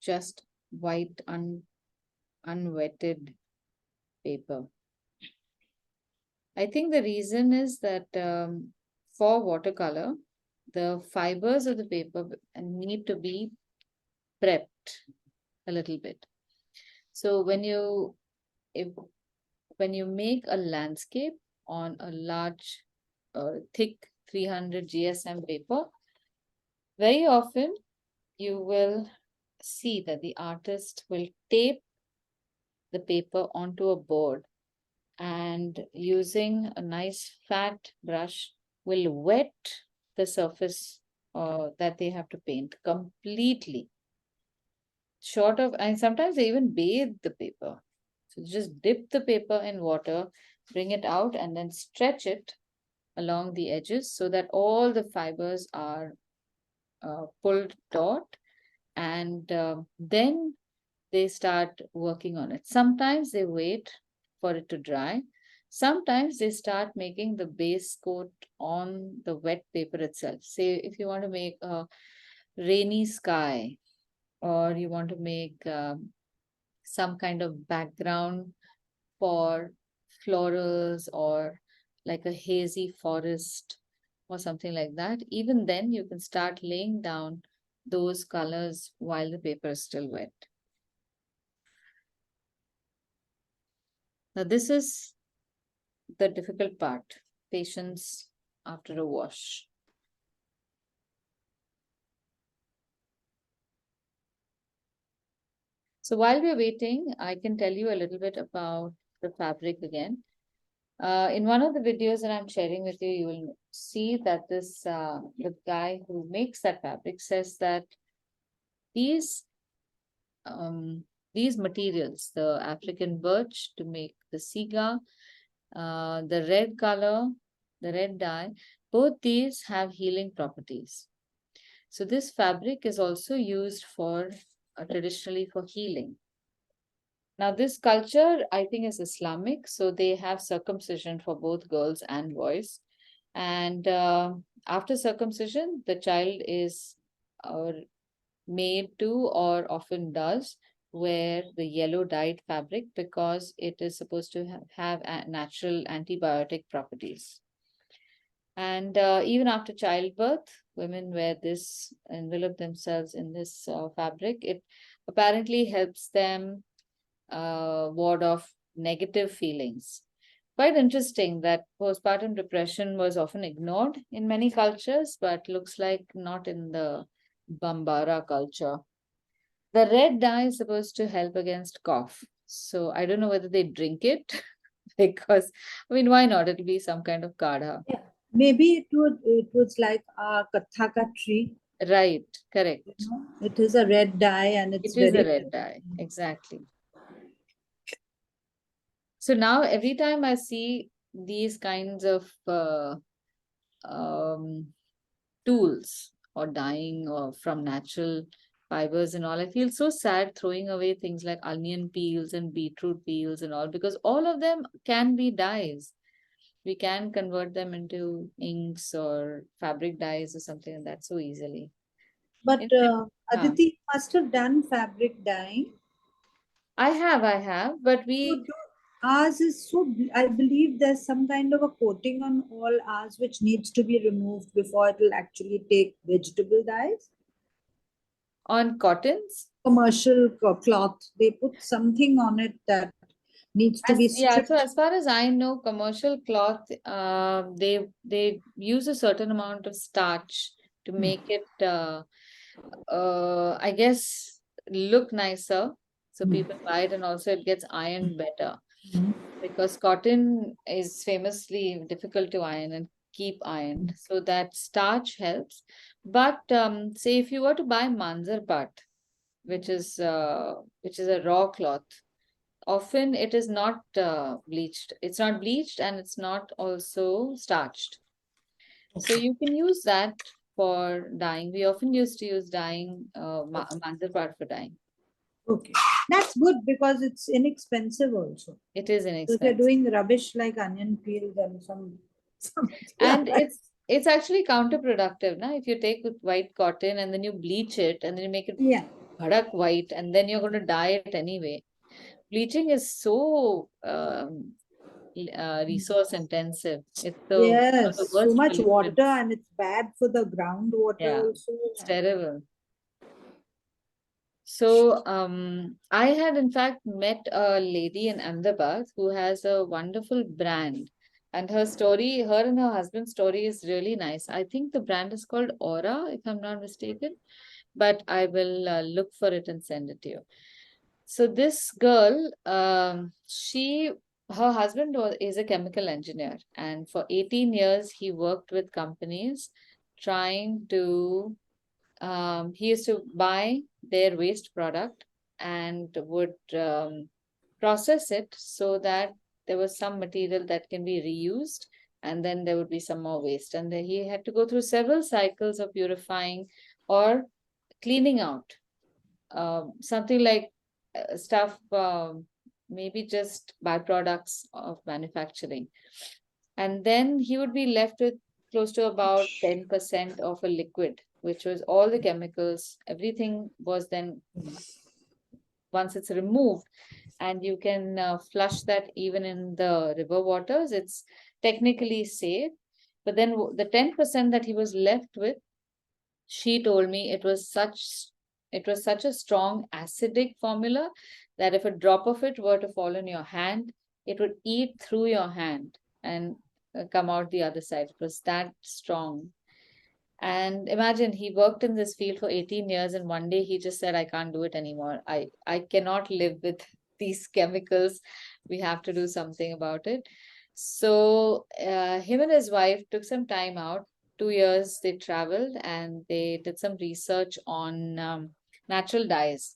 just white unwetted paper. I think the reason is that for watercolor, the fibers of the paper need to be prepped a little bit. So when you make a landscape on a large, thick 300 GSM paper, very often you will see that the artist will tape the paper onto a board, and using a nice fat brush will wet the surface that they have to paint completely. Short of, and sometimes they even bathe the paper. So just dip the paper in water, bring it out, and then stretch it along the edges so that all the fibers are pulled taut, and then they start working on it. Sometimes they wait for it to dry. Sometimes they start making the base coat on the wet paper itself. Say if you want to make a rainy sky, or you want to make some kind of background for florals, or like a hazy forest or something like that, even then you can start laying down those colors while the paper is still wet. Now, this is the difficult part, patience after a wash. So while we're waiting, I can tell you a little bit about the fabric again. In one of the videos that I'm sharing with you, you will see that this the guy who makes that fabric says that these materials, the African birch to make the siga, the red color, the red dye, both these have healing properties. So this fabric is also used for traditionally for healing. Now this culture, I think, is Islamic, so they have circumcision for both girls and boys. And after circumcision, the child is made to, or often does, wear the yellow dyed fabric because it is supposed to have natural antibiotic properties. And even after childbirth, women wear this, envelop themselves in this fabric. It apparently helps them ward off negative feelings. Quite interesting that postpartum depression was often ignored in many cultures, but looks like not in the Bambara culture. The red dye is supposed to help against cough. So I don't know whether they drink it because, I mean, why not? It'll be some kind of kadha. Yeah. Maybe it was like a kathaka tree. Right, correct. You know? It is a red dye and it's It is a very red dye, exactly. So now every time I see these kinds of um, tools or dyeing or from natural fibers and all, I feel so sad throwing away things like onion peels and beetroot peels and all, because all of them can be dyes. We can convert them into inks or fabric dyes or something like that so easily. But In fact, Aditi must have done fabric dyeing. I have, but So we ours is so, I believe there's some kind of a coating on all ours which needs to be removed before it will actually take vegetable dyes. on cottons. Commercial cloth, they put something on it that needs to be Yeah, stripped. so as far as I know, commercial cloth, they use a certain amount of starch to make it, I guess, look nicer. So people buy it, and also it gets ironed better Mhm. because cotton is famously difficult to iron and keep ironed. So that starch helps. But say if you were to buy manzar pat, which is a raw cloth, often it is not bleached. It's not bleached and it's not also starched. So you can use that for dyeing. We often used to use dyeing, manzar part for dyeing. Okay, that's good because it's inexpensive also. It is So if you're inexpensive. doing rubbish like onion peel, then some And it's actually counterproductive. Now, if you take white cotton and then you bleach it and then you make it yeah. bhadak white and then you're going to dye it anyway. Bleaching is so resource intensive. It's one of the Yes, so worst much water pollutants. and it's bad for the groundwater Yeah, also. it's terrible. So I had in fact met a lady in Ahmedabad who has a wonderful brand. And her story, her and her husband's story is really nice. I think the brand is called Aura, if I'm not mistaken, but I will look for it and send it to you. So this girl, her husband is a chemical engineer, and for 18 years he worked with companies trying to. He used to buy their waste product and would process it so that there was some material that can be reused, and then there would be some more waste. And then he had to go through several cycles of purifying or cleaning out something like stuff, maybe just byproducts of manufacturing. And then he would be left with close to about 10% of a liquid, which was all the chemicals. Everything was then, once it's removed, and you can flush that even in the river waters, it's technically safe. But then the 10% that he was left with, she told me it was such a strong acidic formula that if a drop of it were to fall in your hand, it would eat through your hand and come out the other side. It was that strong. And imagine he worked in this field for 18 years, and one day he just said, I can't do it anymore. I cannot live with these chemicals. We have to do something about it. So him and his wife took some time out. 2 years they traveled and they did some research on natural dyes.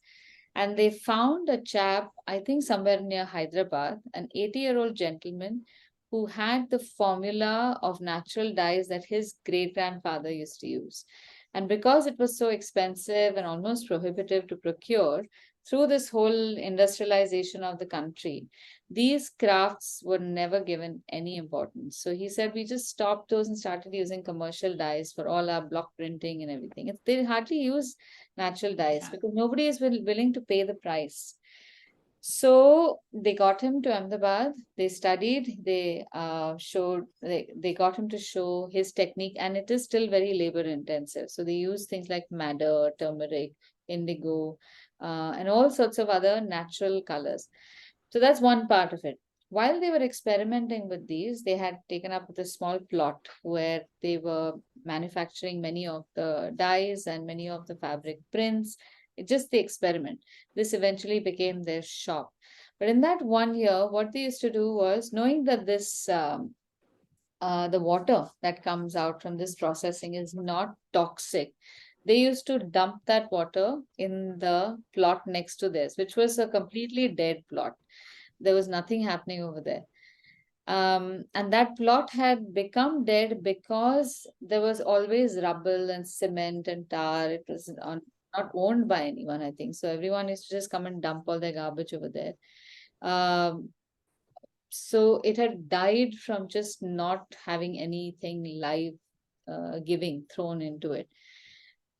And they found a chap, I think somewhere near Hyderabad, an 80-year-old gentleman who had the formula of natural dyes that his great grandfather used to use. And because it was so expensive and almost prohibitive to procure, through this whole industrialization of the country, these crafts were never given any importance. So he said, we just stopped those and started using commercial dyes for all our block printing and everything. They hardly use natural dyes because nobody is willing to pay the price. So they got him to Ahmedabad. They studied. They showed. They got him to show his technique, and it is still very labor intensive. So they use things like madder, turmeric, indigo, and all sorts of other natural colors. So that's one part of it. While they were experimenting with these, they had taken up with a small plot where they were manufacturing many of the dyes and many of the fabric prints. Just the experiment. This eventually became their shop. But in that 1 year, what they used to do was, knowing that this the water that comes out from this processing is not toxic, they used to dump that water in the plot next to this, which was a completely dead plot. There was nothing happening over there. And that plot had become dead because there was always rubble and cement and tar. It was not owned by anyone, I think. So everyone used to just come and dump all their garbage over there. So it had died from just not having anything live giving thrown into it.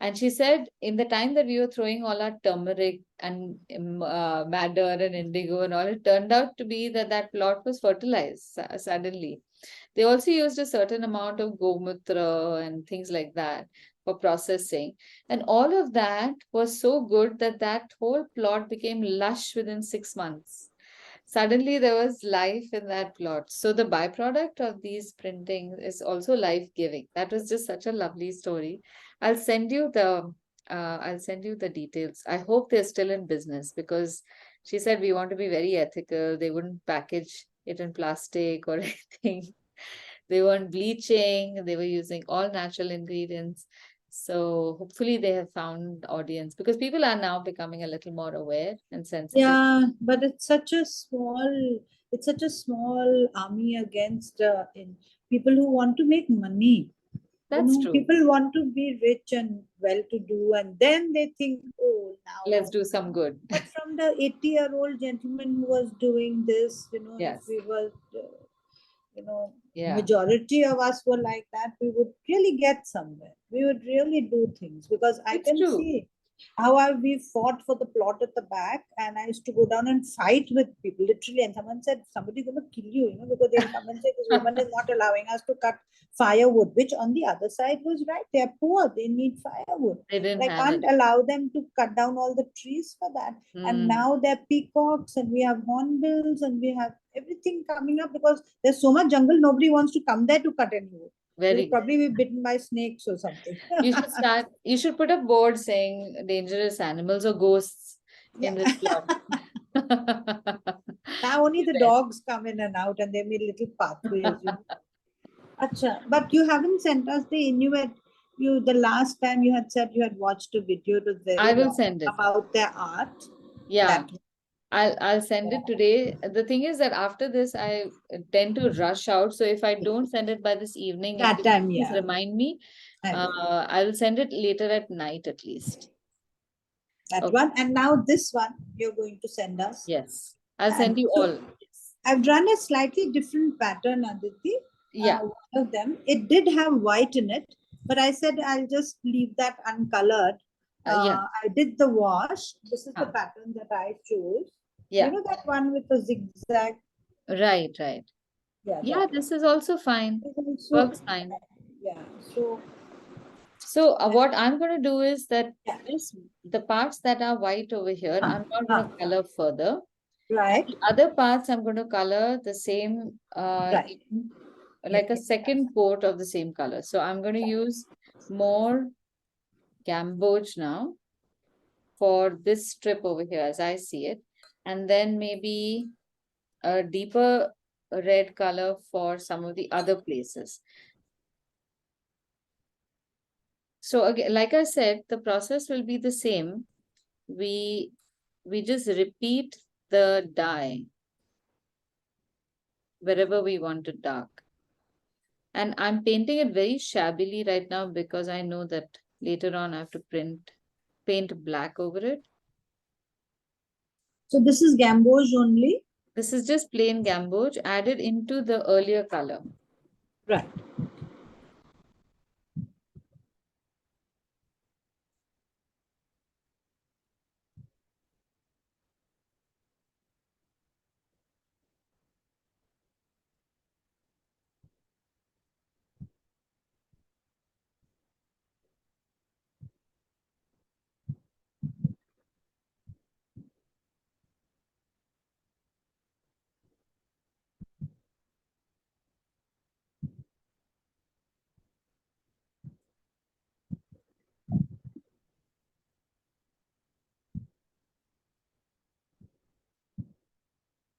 And she said, in the time that we were throwing all our turmeric and madder and indigo and all, it turned out to be that that plot was fertilized suddenly. They also used a certain amount of gomutra and things like that for processing. And all of that was so good that that whole plot became lush within 6 months. Suddenly there was life in that plot. So the byproduct of these printing is also life-giving. That was just such a lovely story. I'll send you the details. I hope they're still in business because she said we want to be very ethical. They wouldn't package it in plastic or anything. They weren't bleaching. They were using all natural ingredients. So hopefully they have found audience because people are now becoming a little more aware and sensitive. Yeah, but it's such a small army against people who want to make money. That's true. People want to be rich and well-to-do, and then they think, oh, now Let's do some good. But from the 80-year-old gentleman who was doing this, Yes. if we were, Yeah. majority of us were like that, we would really get somewhere. We would really do things because I It's can true. see how we fought for the plot at the back, and I used to go down and fight with people literally. And someone said, somebody's going to kill you, because they'll come and say, this woman is not allowing us to cut firewood, which on the other side was right. They're poor, they need firewood. They didn't I have can't it. allow them to cut down all the trees for that. And now they're peacocks, and we have hornbills, and we have everything coming up because there's so much jungle, nobody wants to come there to cut any wood. Very They'll probably be bitten by snakes or something. You should put a board saying dangerous animals or ghosts in this plot. Now only the Yes. dogs come in and out, and they made little pathways. Acha, but you haven't sent us the Inuit. The last time you had said you had watched a video. It was very I will long send it. about their art. Yeah, That I'll send it today. The thing is that after this, I tend to rush out. So if I don't send it by this evening, if That you time, please yeah. remind me, I will. I'll send it later at night at least. That Okay. one, and now this one you're going to send us. Yes, I'll send And you so all. I've drawn a slightly different pattern, Aditi. Yeah. One of them, it did have white in it, but I said I'll just leave that uncolored. Yeah. I did the wash. This is the Huh. pattern that I chose. Yeah. You know that one with the zigzag? Right, right. Yeah, Yeah, that this is also fine. one. Also, Works fine. yeah, so So what I'm going to do is that Yeah. the parts that are white over here, I'm not going to color further. right, The other parts I'm going to color the same, right. like a second coat of the same color. So I'm going to use more gamboge now for this strip over here as I see it. And then maybe a deeper red color for some of the other places. So again, like I said, the process will be the same. We just repeat the dye wherever we want it dark. And I'm painting it very shabbily right now because I know that later on I have to paint black over it. So this is gamboge only. This is just plain gamboge added into the earlier color. Right.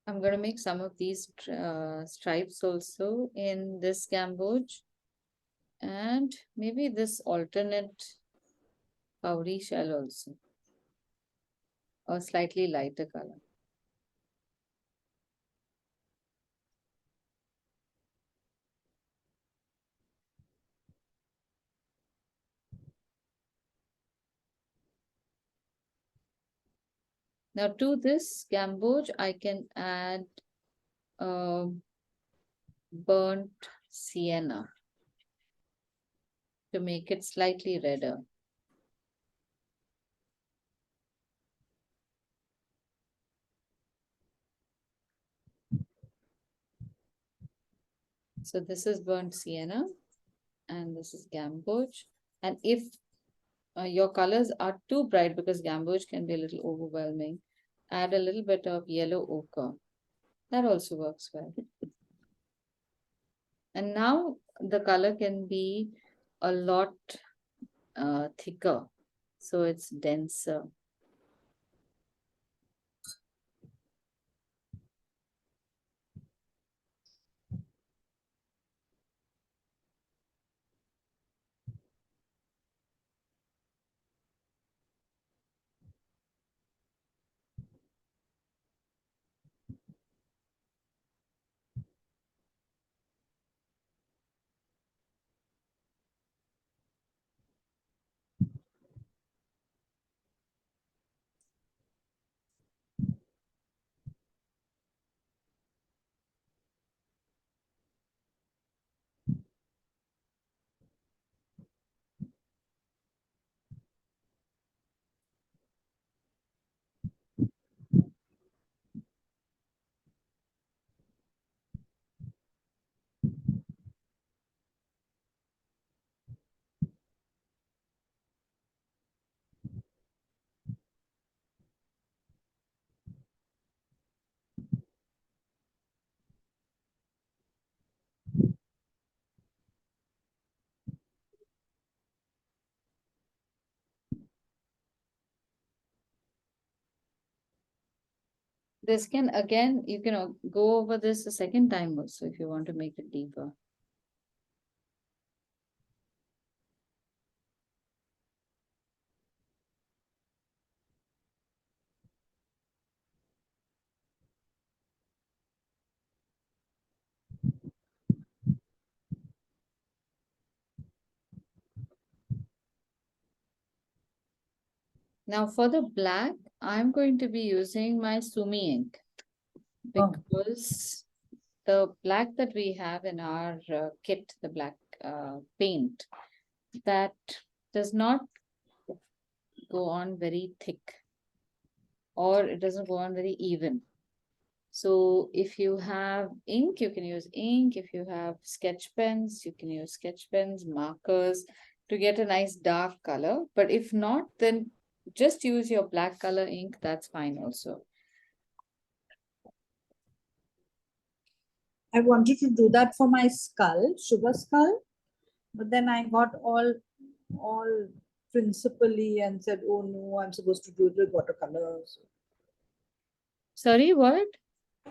I'm going to make some of these stripes also in this gamboge. And maybe this alternate powdery shell also. Or slightly lighter color. Now to this gamboge, I can add burnt sienna to make it slightly redder. So this is burnt sienna and this is gamboge. And if your colors are too bright, because gamboge can be a little overwhelming, add a little bit of yellow ochre. That also works well. And now the color can be a lot thicker, so it's denser. This can, again, you can go over this a second time also if you want to make it deeper. Now for the black, I'm going to be using my Sumi ink Oh. because the black that we have in our kit, the black paint, that does not go on very thick or it doesn't go on very even. So if you have ink, you can use ink. If you have sketch pens, you can use sketch pens, markers to get a nice dark color. But if not, then just use your black color ink. That's fine also. I wanted to do that for my skull, sugar skull, but then I got all principally and said, oh no, I'm supposed to do it with watercolors. Sorry, what?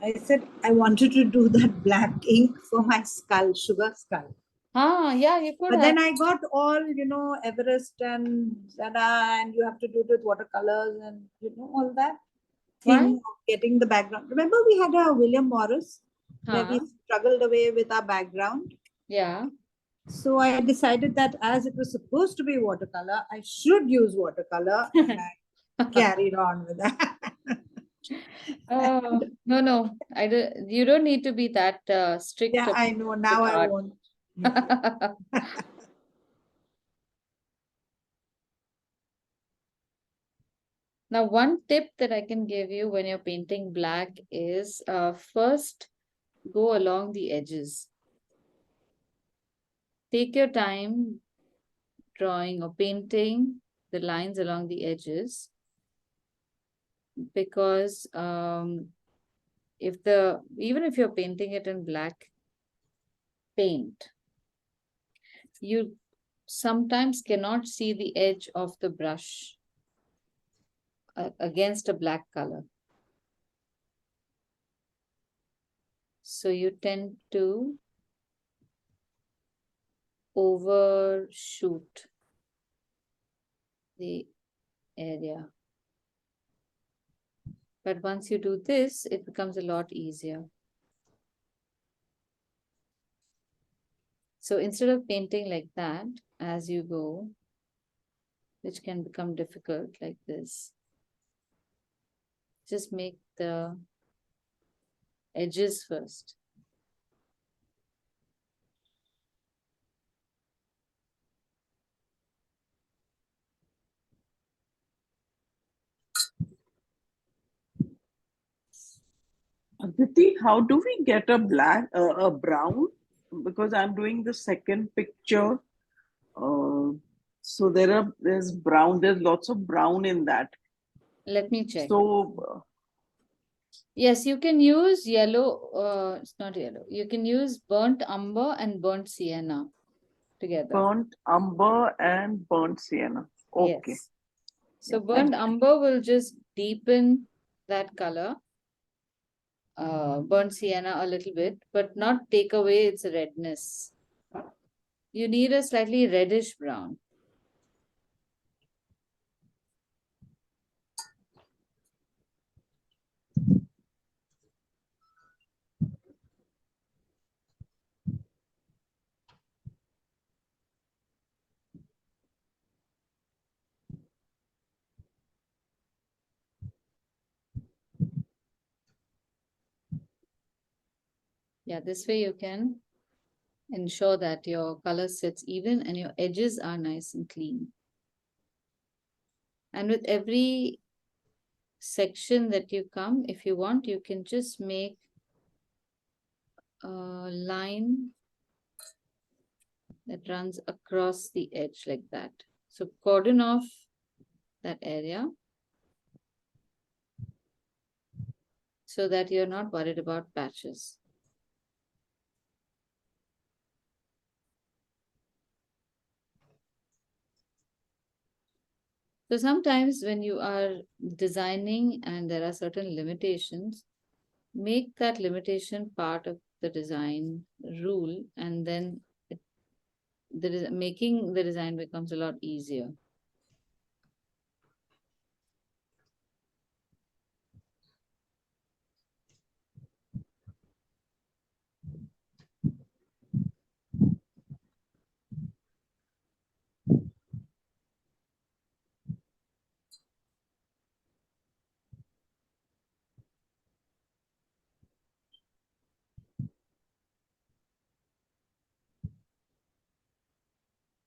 I said I wanted to do that black ink for my skull, sugar skull. Ah, yeah, you could But have. then I got all, Everest and Zana, and you have to do it with watercolors and, all that Why? thing of getting the background. Remember we had a William Morris where we Huh? struggled away with our background. Yeah. So I decided that as it was supposed to be watercolor, I should use watercolor, and I carried on with that. Oh, no. You don't need to be that strict Yeah, I know. Now with I art. won't. Now, one tip that I can give you when you're painting black is first go along the edges. Take your time drawing or painting the lines along the edges, because even if you're painting it in black paint, you sometimes cannot see the edge of the brush against a black color. So you tend to overshoot the area. But once you do this, it becomes a lot easier. So instead of painting like that as you go, which can become difficult like this, just make the edges first. Aditi, how do we get a a brown? Because I'm doing the second picture. Uh, so there's brown, there's lots of brown in that. Let me check. So Yes, you can use yellow, it's not yellow. You can use burnt umber and burnt sienna together. burnt umber and burnt sienna. Okay. Yes. So Yeah, burnt thank you. umber will just deepen that color. Burnt sienna a little bit, but not take away its redness. You need a slightly reddish brown. Yeah, this way you can ensure that your color sits even and your edges are nice and clean. And with every section that you come, if you want, you can just make a line that runs across the edge like that. So cordon off that area so that you're not worried about patches. So sometimes when you are designing and there are certain limitations, make that limitation part of the design rule, and then making the design becomes a lot easier.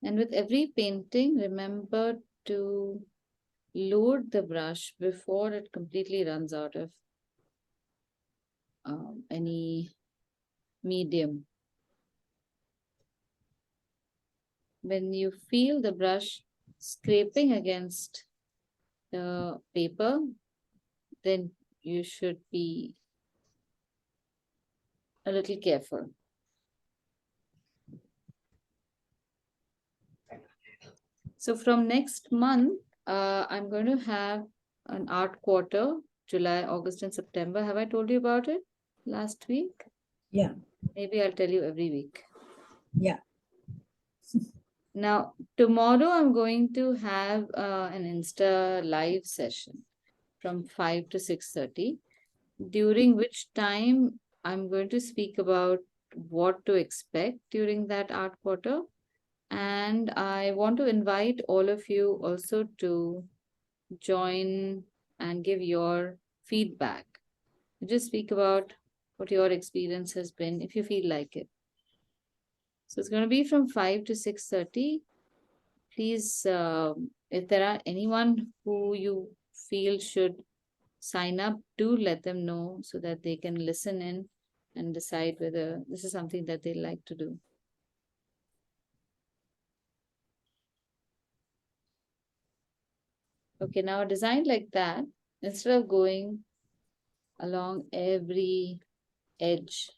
And with every painting, remember to load the brush before it completely runs out of any medium. When you feel the brush scraping against the paper, then you should be a little careful. So from next month, I'm going to have an art quarter, July, August, and September. Have I told you about it last week? Yeah. Maybe I'll tell you every week. Yeah. Now, tomorrow I'm going to have an Insta live session from 5 to 6:30, during which time I'm going to speak about what to expect during that art quarter. And I want to invite all of you also to join and give your feedback. Just speak about what your experience has been if you feel like it. So it's going to be from 5 to 6:30. Please, if there are anyone who you feel should sign up, do let them know so that they can listen in and decide whether this is something that they like to do. Okay, now design like that, instead of going along every edge,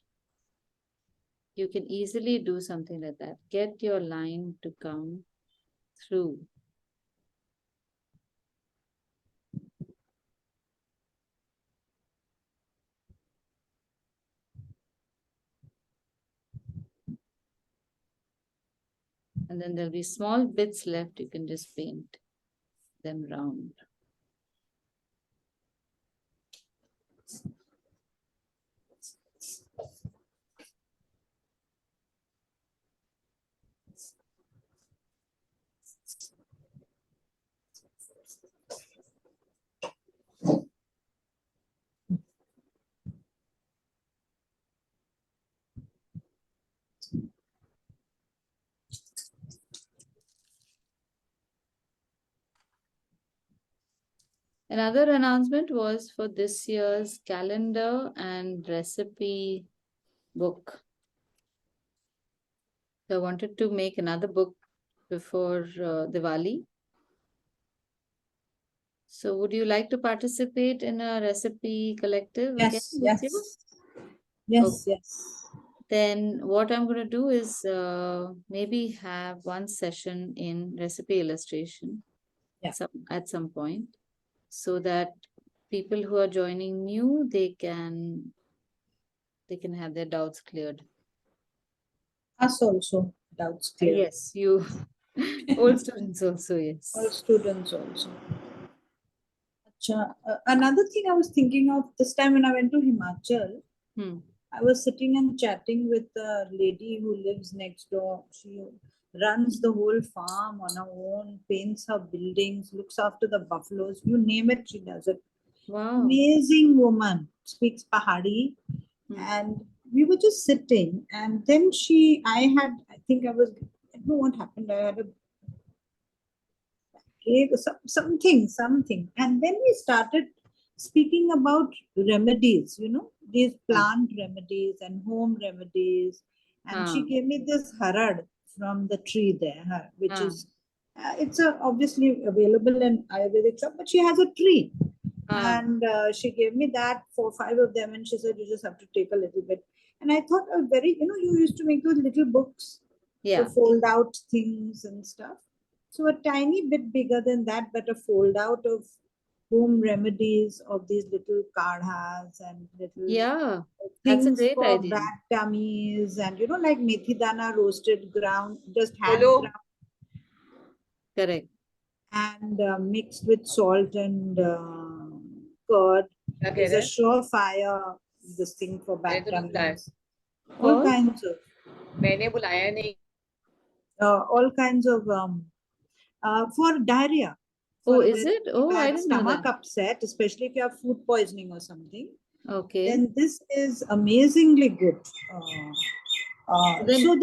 you can easily do something like that. Get your line to come through. And then there'll be small bits left. You can just paint them round. Another announcement was for this year's calendar and recipe book. So I wanted to make another book before Diwali. So would you like to participate in a recipe collective again Yes, this yes. year? Yes, yes. Then what I'm going to do is maybe have one session in recipe illustration Yeah. at some point, so that people who are joining new, they can have their doubts cleared. Us also, doubts clear. Yes, you old students also, yes. All students also. Another thing I was thinking of this time when I went to Himachal, Hmm. I was sitting and chatting with a lady who lives next door. She runs the whole farm on her own, paints her buildings, looks after the buffaloes. You name it, she does it. Wow. Amazing woman, speaks Pahari. Hmm. And we were just sitting, and then I don't know what happened. I had a something. And then we started speaking about remedies, these plant remedies and home remedies. And she Ah. gave me this harad from the tree there, which Ah. is, it's obviously available in Ayurvedic shop, but she has a tree. Ah. And she gave me that 4 or 5 of them, and she said, you just have to take a little bit. And I thought, you used to make those little books Yeah. to fold out things and stuff. So a tiny bit bigger than that, but a fold out of home remedies of these little kadhas and little Yeah. That's a things great for idea. back tummies, and like methi dana roasted ground, just hand Hello. ground Correct. and mixed with salt and curd क्या कह is रहे a हैं? surefire this thing for मैंने back तो नहीं बुलाया. tummies. All Called? kinds of मैंने बुलाया नहीं. For diarrhea. Oh, For a is very it? Oh, I bad didn't know stomach that. upset, especially if you have food poisoning or something, Okay. then this is amazingly good. Then- So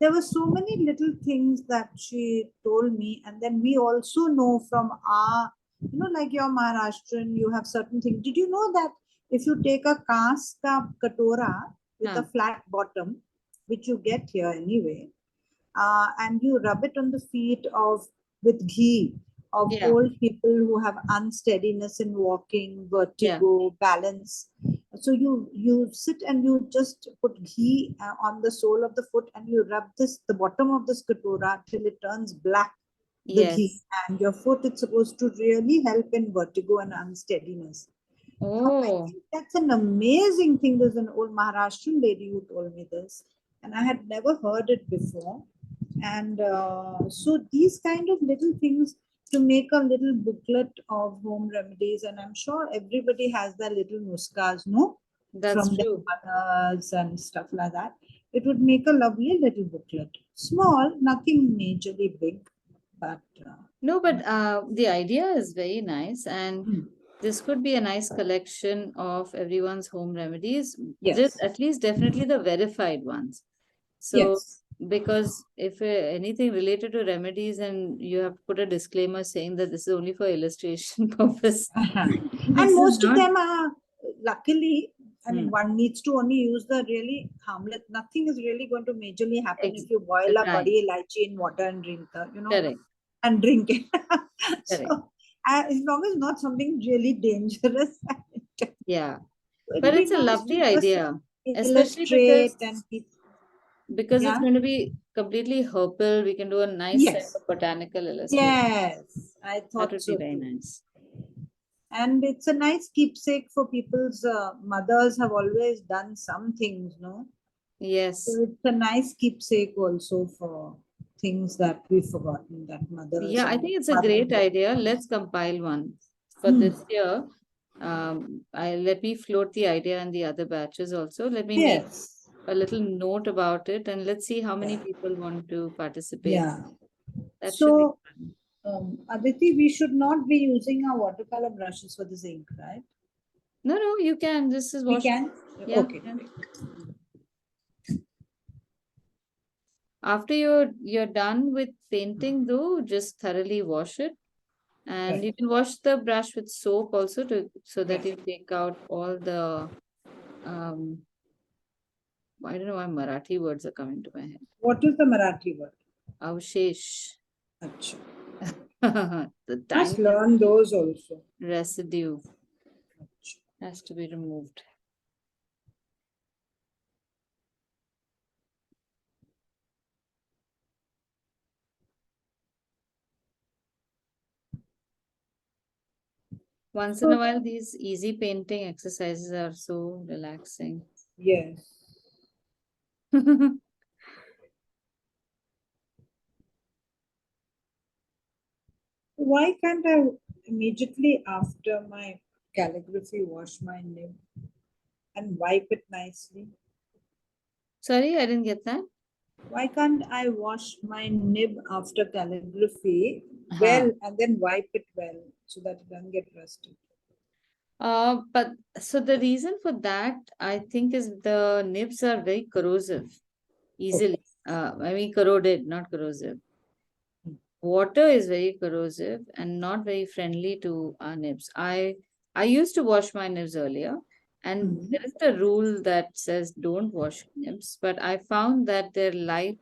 there were so many little things that she told me, and then we also know from our, like your Maharashtrian, you have certain things. Did you know that if you take a cast katora with Huh. a flat bottom, which you get here anyway, and you rub it on the feet with ghee of Yeah. old people who have unsteadiness in walking, vertigo, balance. So you sit and you just put ghee on the sole of the foot, and you rub the bottom of this katora till it turns black. The ghee, Yes. and your foot, it's supposed to really help in vertigo and unsteadiness. I Oh, think that's an amazing thing. There's an old Maharashtrian lady who told me this, and I had never heard it before. And so these kind of little things to make a little booklet of home remedies, and I'm sure everybody has their little nuskas, no? that's From their true. mothers and stuff like that. It would make a lovely little booklet. Small, nothing majorly big, but No, but the idea is very nice, and Hmm. this could be a nice collection of everyone's home remedies. Yes. Just at least definitely the verified ones. So, Yes. because if anything related to remedies, and you have to put a disclaimer saying that this is only for illustration purpose. This And is most of not- them are, luckily, I mean, Hmm. one needs to only use the really harmless. Nothing is really going to majorly happen Ex- if you boil a right. badi elaichi in water and drink Correct. and drink it. So, Correct. as long as not something really dangerous, Yeah. it'll But be it's a nice lovely to just idea, especially illustrate because and keep. it's Yeah. going to be completely herbal. We can do a nice set Yes. of botanical illustration. Yes, I That thought would so be very too. nice. And it's a nice keepsake for people's mothers have always done some things, no? Yes. So it's a nice keepsake also for things that we've forgotten, that mothers. Yeah, I and think it's a father- great idea. Let's compile one for Hmm. this year. Let me float the idea in the other batches also. Let me make Yes. a little note about it, and let's see how many Yeah. people want to participate. Yeah. That should be So, fun. Aditi, we should not be using our watercolor brushes for this ink, right? No, you can. This is We wash. can? Yeah, Okay. yeah. great. After you're done with painting, though, just thoroughly wash it. And you Right. can wash the brush with soap also so that you take out all the I don't know why Marathi words are coming to my head. What is the Marathi word? Avshesh. Acha. The Must tiny learn those also. residue Acha. has to be removed. Once in a while, these easy painting exercises are so relaxing. Yes. Why can't I immediately after my calligraphy wash my nib and wipe it nicely? Sorry, I didn't get that. Why can't I wash my nib after calligraphy Huh. well and then wipe it well so that it doesn't get rusty? But so the reason for that, I think, is the nibs are very corrosive, easily. I mean, corroded, not corrosive. Water is very corrosive and not very friendly to our nibs. I used to wash my nibs earlier, and Mhm. there is a rule that says don't wash nibs, but I found that their life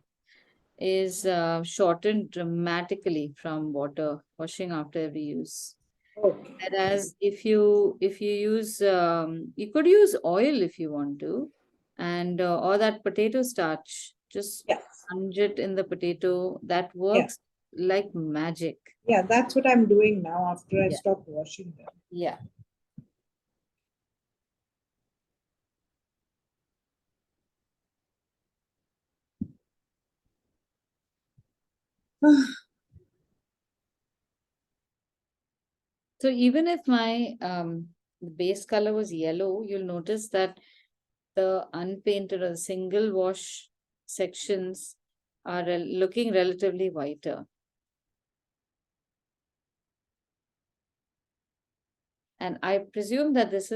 is shortened dramatically from water washing after every use. Okay. Whereas if you use you could use oil if you want to, and or that potato starch, just Yeah. plunge it in the potato. That Yeah. works like magic. Yeah, that's what I'm doing now after I Yeah. stop washing them. Yeah. So even if my base color was yellow, you'll notice that the unpainted or single wash sections are looking relatively whiter. And I presume that this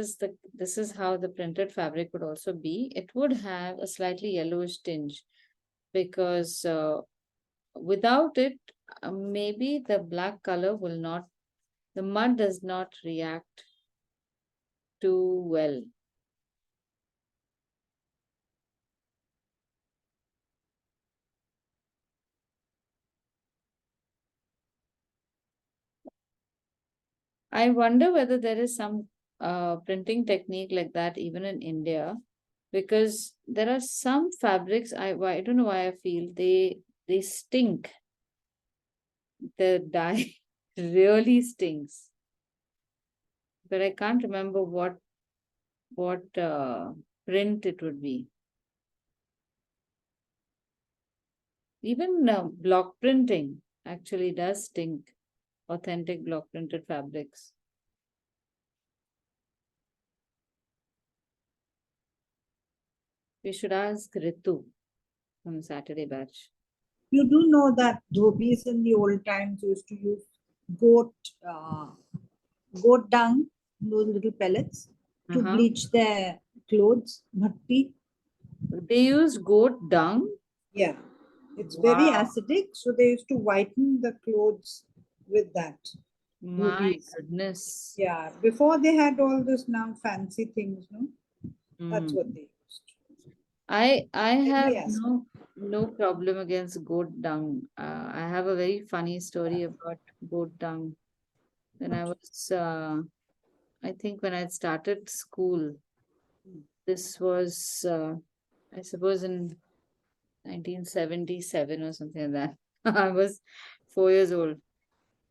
is how the printed fabric would also be. It would have a slightly yellowish tinge because without it, maybe the black color will not, the mud does not react too well. I wonder whether there is some printing technique like that even in India, because there are some fabrics I don't know why I feel they stink. The dye really stinks, but I can't remember what print it would be. Even block printing actually does stink. Authentic block printed fabrics. We should ask Ritu from Saturday batch. You do know that dhobis in the old times used to use goat goat dung, those little pellets, to Uh-huh. bleach their clothes, bhatti. They use goat dung. Yeah, it's very Wow. acidic, so they used to whiten the clothes with that. My Dhobis. goodness. Yeah, before they had all this now fancy things, no? That's Mm. what they used. I have Very acidic. no problem against goat dung. I have a very funny story about goat dung. When I was, I think when I started school, this was, I suppose, in 1977 or something like that. I was 4 years old,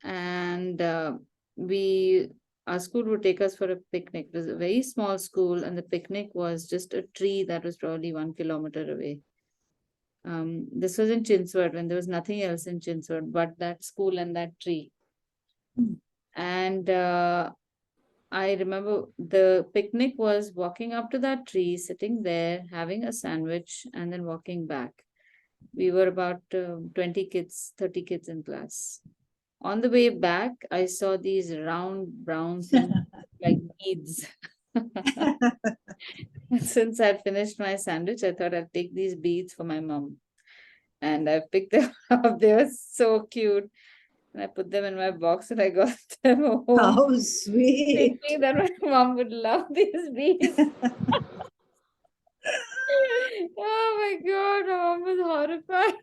and our school would take us for a picnic. It was a very small school, and the picnic was just a tree that was probably 1 kilometer away. This was in Chinswad when there was nothing else in Chinswad but that school and that tree. Hmm. And I remember the picnic was walking up to that tree, sitting there, having a sandwich, and then walking back. We were about 20 kids, 30 kids in class. On the way back, I saw these round brown things like beads. Since I'd finished my sandwich, I thought I'd take these beads for my mom. And I picked them up. They were so cute. And I put them in my box and I got them home, How sweet. thinking that my mom would love these beads. Oh my God, my mom was horrified.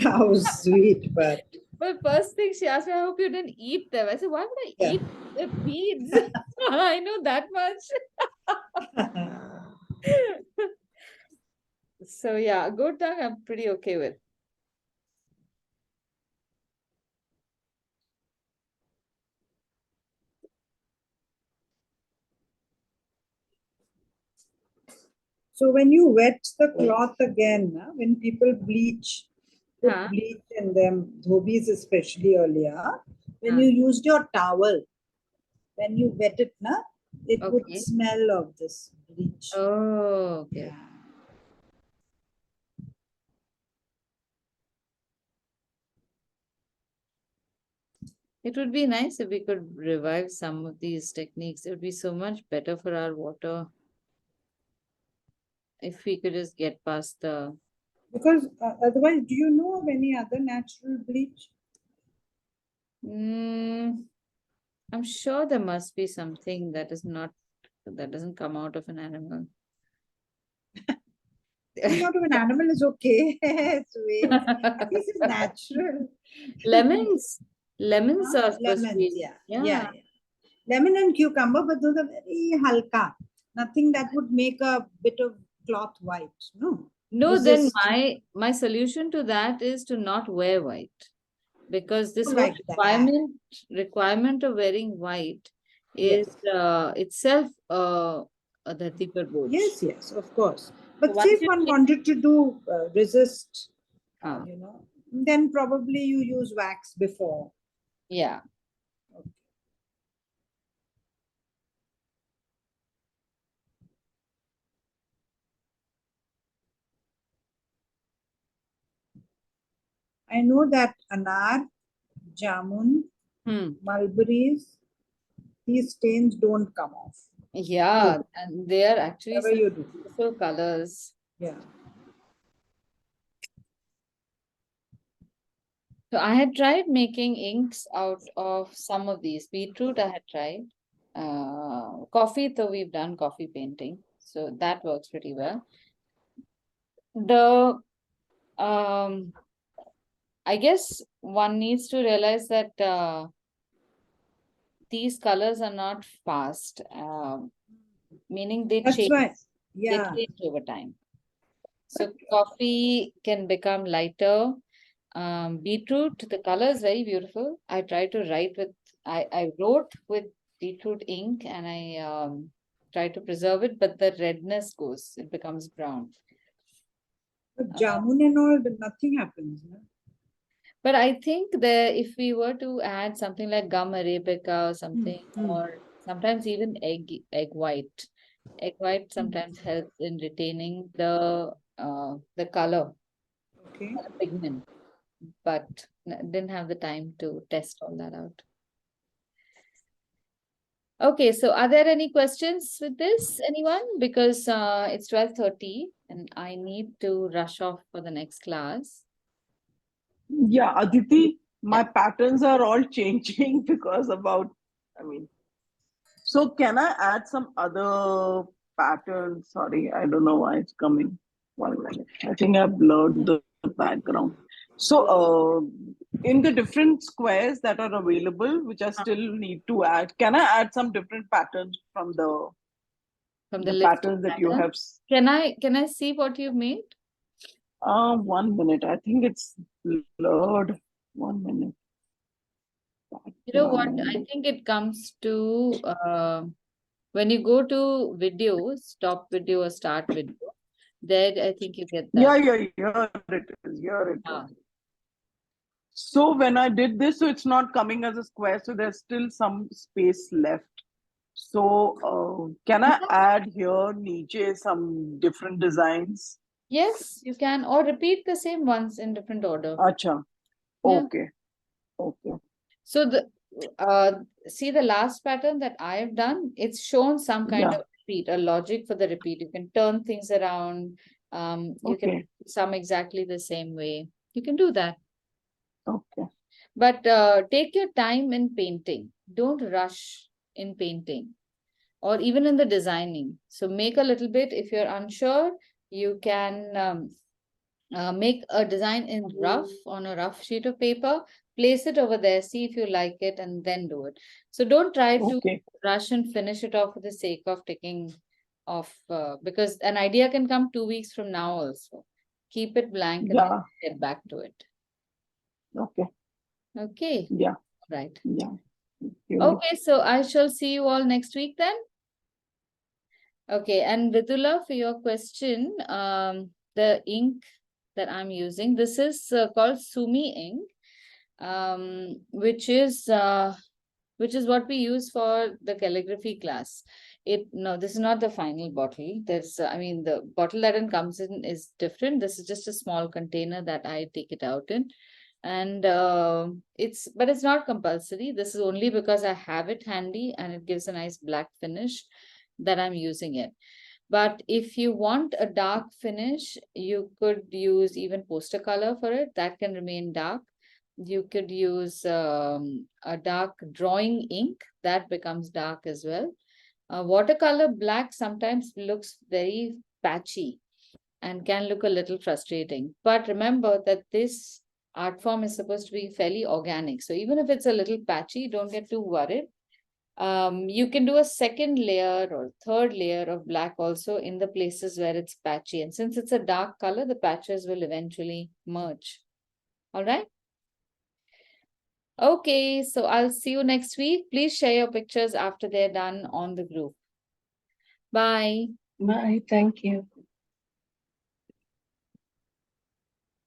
How sweet, but But first thing she asked me, I hope you didn't eat them. I said, why would I Yeah. eat the beads? I know that much. So yeah, goat tongue I'm pretty okay with. So when you wet the cloth again, when people bleach, put Huh? bleach in them, dhobis especially earlier, when Huh. you used your towel, when you wet it, it would Okay. smell of this bleach. Oh, okay. Yeah. It would be nice if we could revive some of these techniques. It would be so much better for our water if we could just get past the. Because otherwise, do you know of any other natural bleach? I'm sure there must be something that doesn't come out of an animal. Coming out of an animal is okay. Sweet. At least it's natural. Lemons. Lemons Huh? are supposed to Lemons, be. yeah. Yeah. Yeah. Lemon and cucumber, but those are very halka. Nothing that would make a bit of cloth white. No. No, then Resist. my solution to that is to not wear white, because this whole Like that. requirement of wearing white Yes. is itself a dhati par bojh. Yes, yes, of course. So But say once if you one take- wanted to do resist, Ah, then probably you use wax before. yeah. I know that anar, jamun, mulberries, these stains don't come off. Yeah, and they are actually Whatever some you do. beautiful colors. Yeah. So I had tried making inks out of some of these. Beetroot I had tried. Coffee, though we've done coffee painting, so that works pretty well. The I guess one needs to realize that these colors are not fast, meaning they That's change. why. They Yeah. change over time. So coffee can become lighter. Beetroot, the color is very beautiful. I tried to write with, I wrote with beetroot ink and I tried to preserve it, but the redness goes, it becomes brown. But jamun and all, but nothing happens. No? But I think that if we were to add something like gum arabica or something, or sometimes even egg white sometimes helps in retaining the color, Okay. the pigment, but didn't have the time to test all that out. Okay, so are there any questions with this, anyone? Because it's 12:30 and I need to rush off for the next class. Yeah, Aditi, my patterns are all changing because so can I add some other patterns? Sorry, I don't know why it's coming. 1 minute. I think I blurred the background. So, in the different squares that are available, which I still need to add, can I add some different patterns from the list of patterns that you have? Can I see what you've made? 1 minute. I think it's blurred. 1 minute. You know what? I think it comes to when you go to video, stop video or start video, There, I think you get that. Yeah, here it is. Here it Ah. is. So when I did this, so it's not coming as a square, so there's still some space left. So can I add here niche some different designs? Yes, you can, or repeat the same ones in different order. Acha. Yeah. Okay. Okay. So the see the last pattern that I have done, it's shown some kind Yeah. of repeat, a logic for the repeat. You can turn things around. You can Okay. do some exactly the same way. You can do that. Okay. But take your time in painting. Don't rush in painting or even in the designing. So make a little bit. If you're unsure, you can make a design in rough on a rough sheet of paper, place it over there, see if you like it, and then do it. So don't try to Okay. rush and finish it off for the sake of taking off, because an idea can come 2 weeks from now also. Keep it blank and then Yeah. get back to it. Okay. Okay, Yeah. right. Yeah. Thank you. Okay, so I shall see you all next week then. Okay, and Vidula, for your question, the ink that I'm using, this is called Sumi ink, which is what we use for the calligraphy class. No, this is not the final bottle. There's, I mean, the bottle that it comes in is different. This is just a small container that I take it out in. And but it's not compulsory. This is only because I have it handy and it gives a nice black finish that I'm using it. But if you want a dark finish, you could use even poster color for it. That can remain dark. You could use a dark drawing ink that becomes dark as well. Watercolor black sometimes looks very patchy and can look a little frustrating. But remember that this art form is supposed to be fairly organic. So even if it's a little patchy, don't get too worried. You can do a second layer or third layer of black also in the places where it's patchy. And since it's a dark color, the patches will eventually merge. All right. Okay, so I'll see you next week. Please share your pictures after they're done on the group. Bye. Bye. Thank you.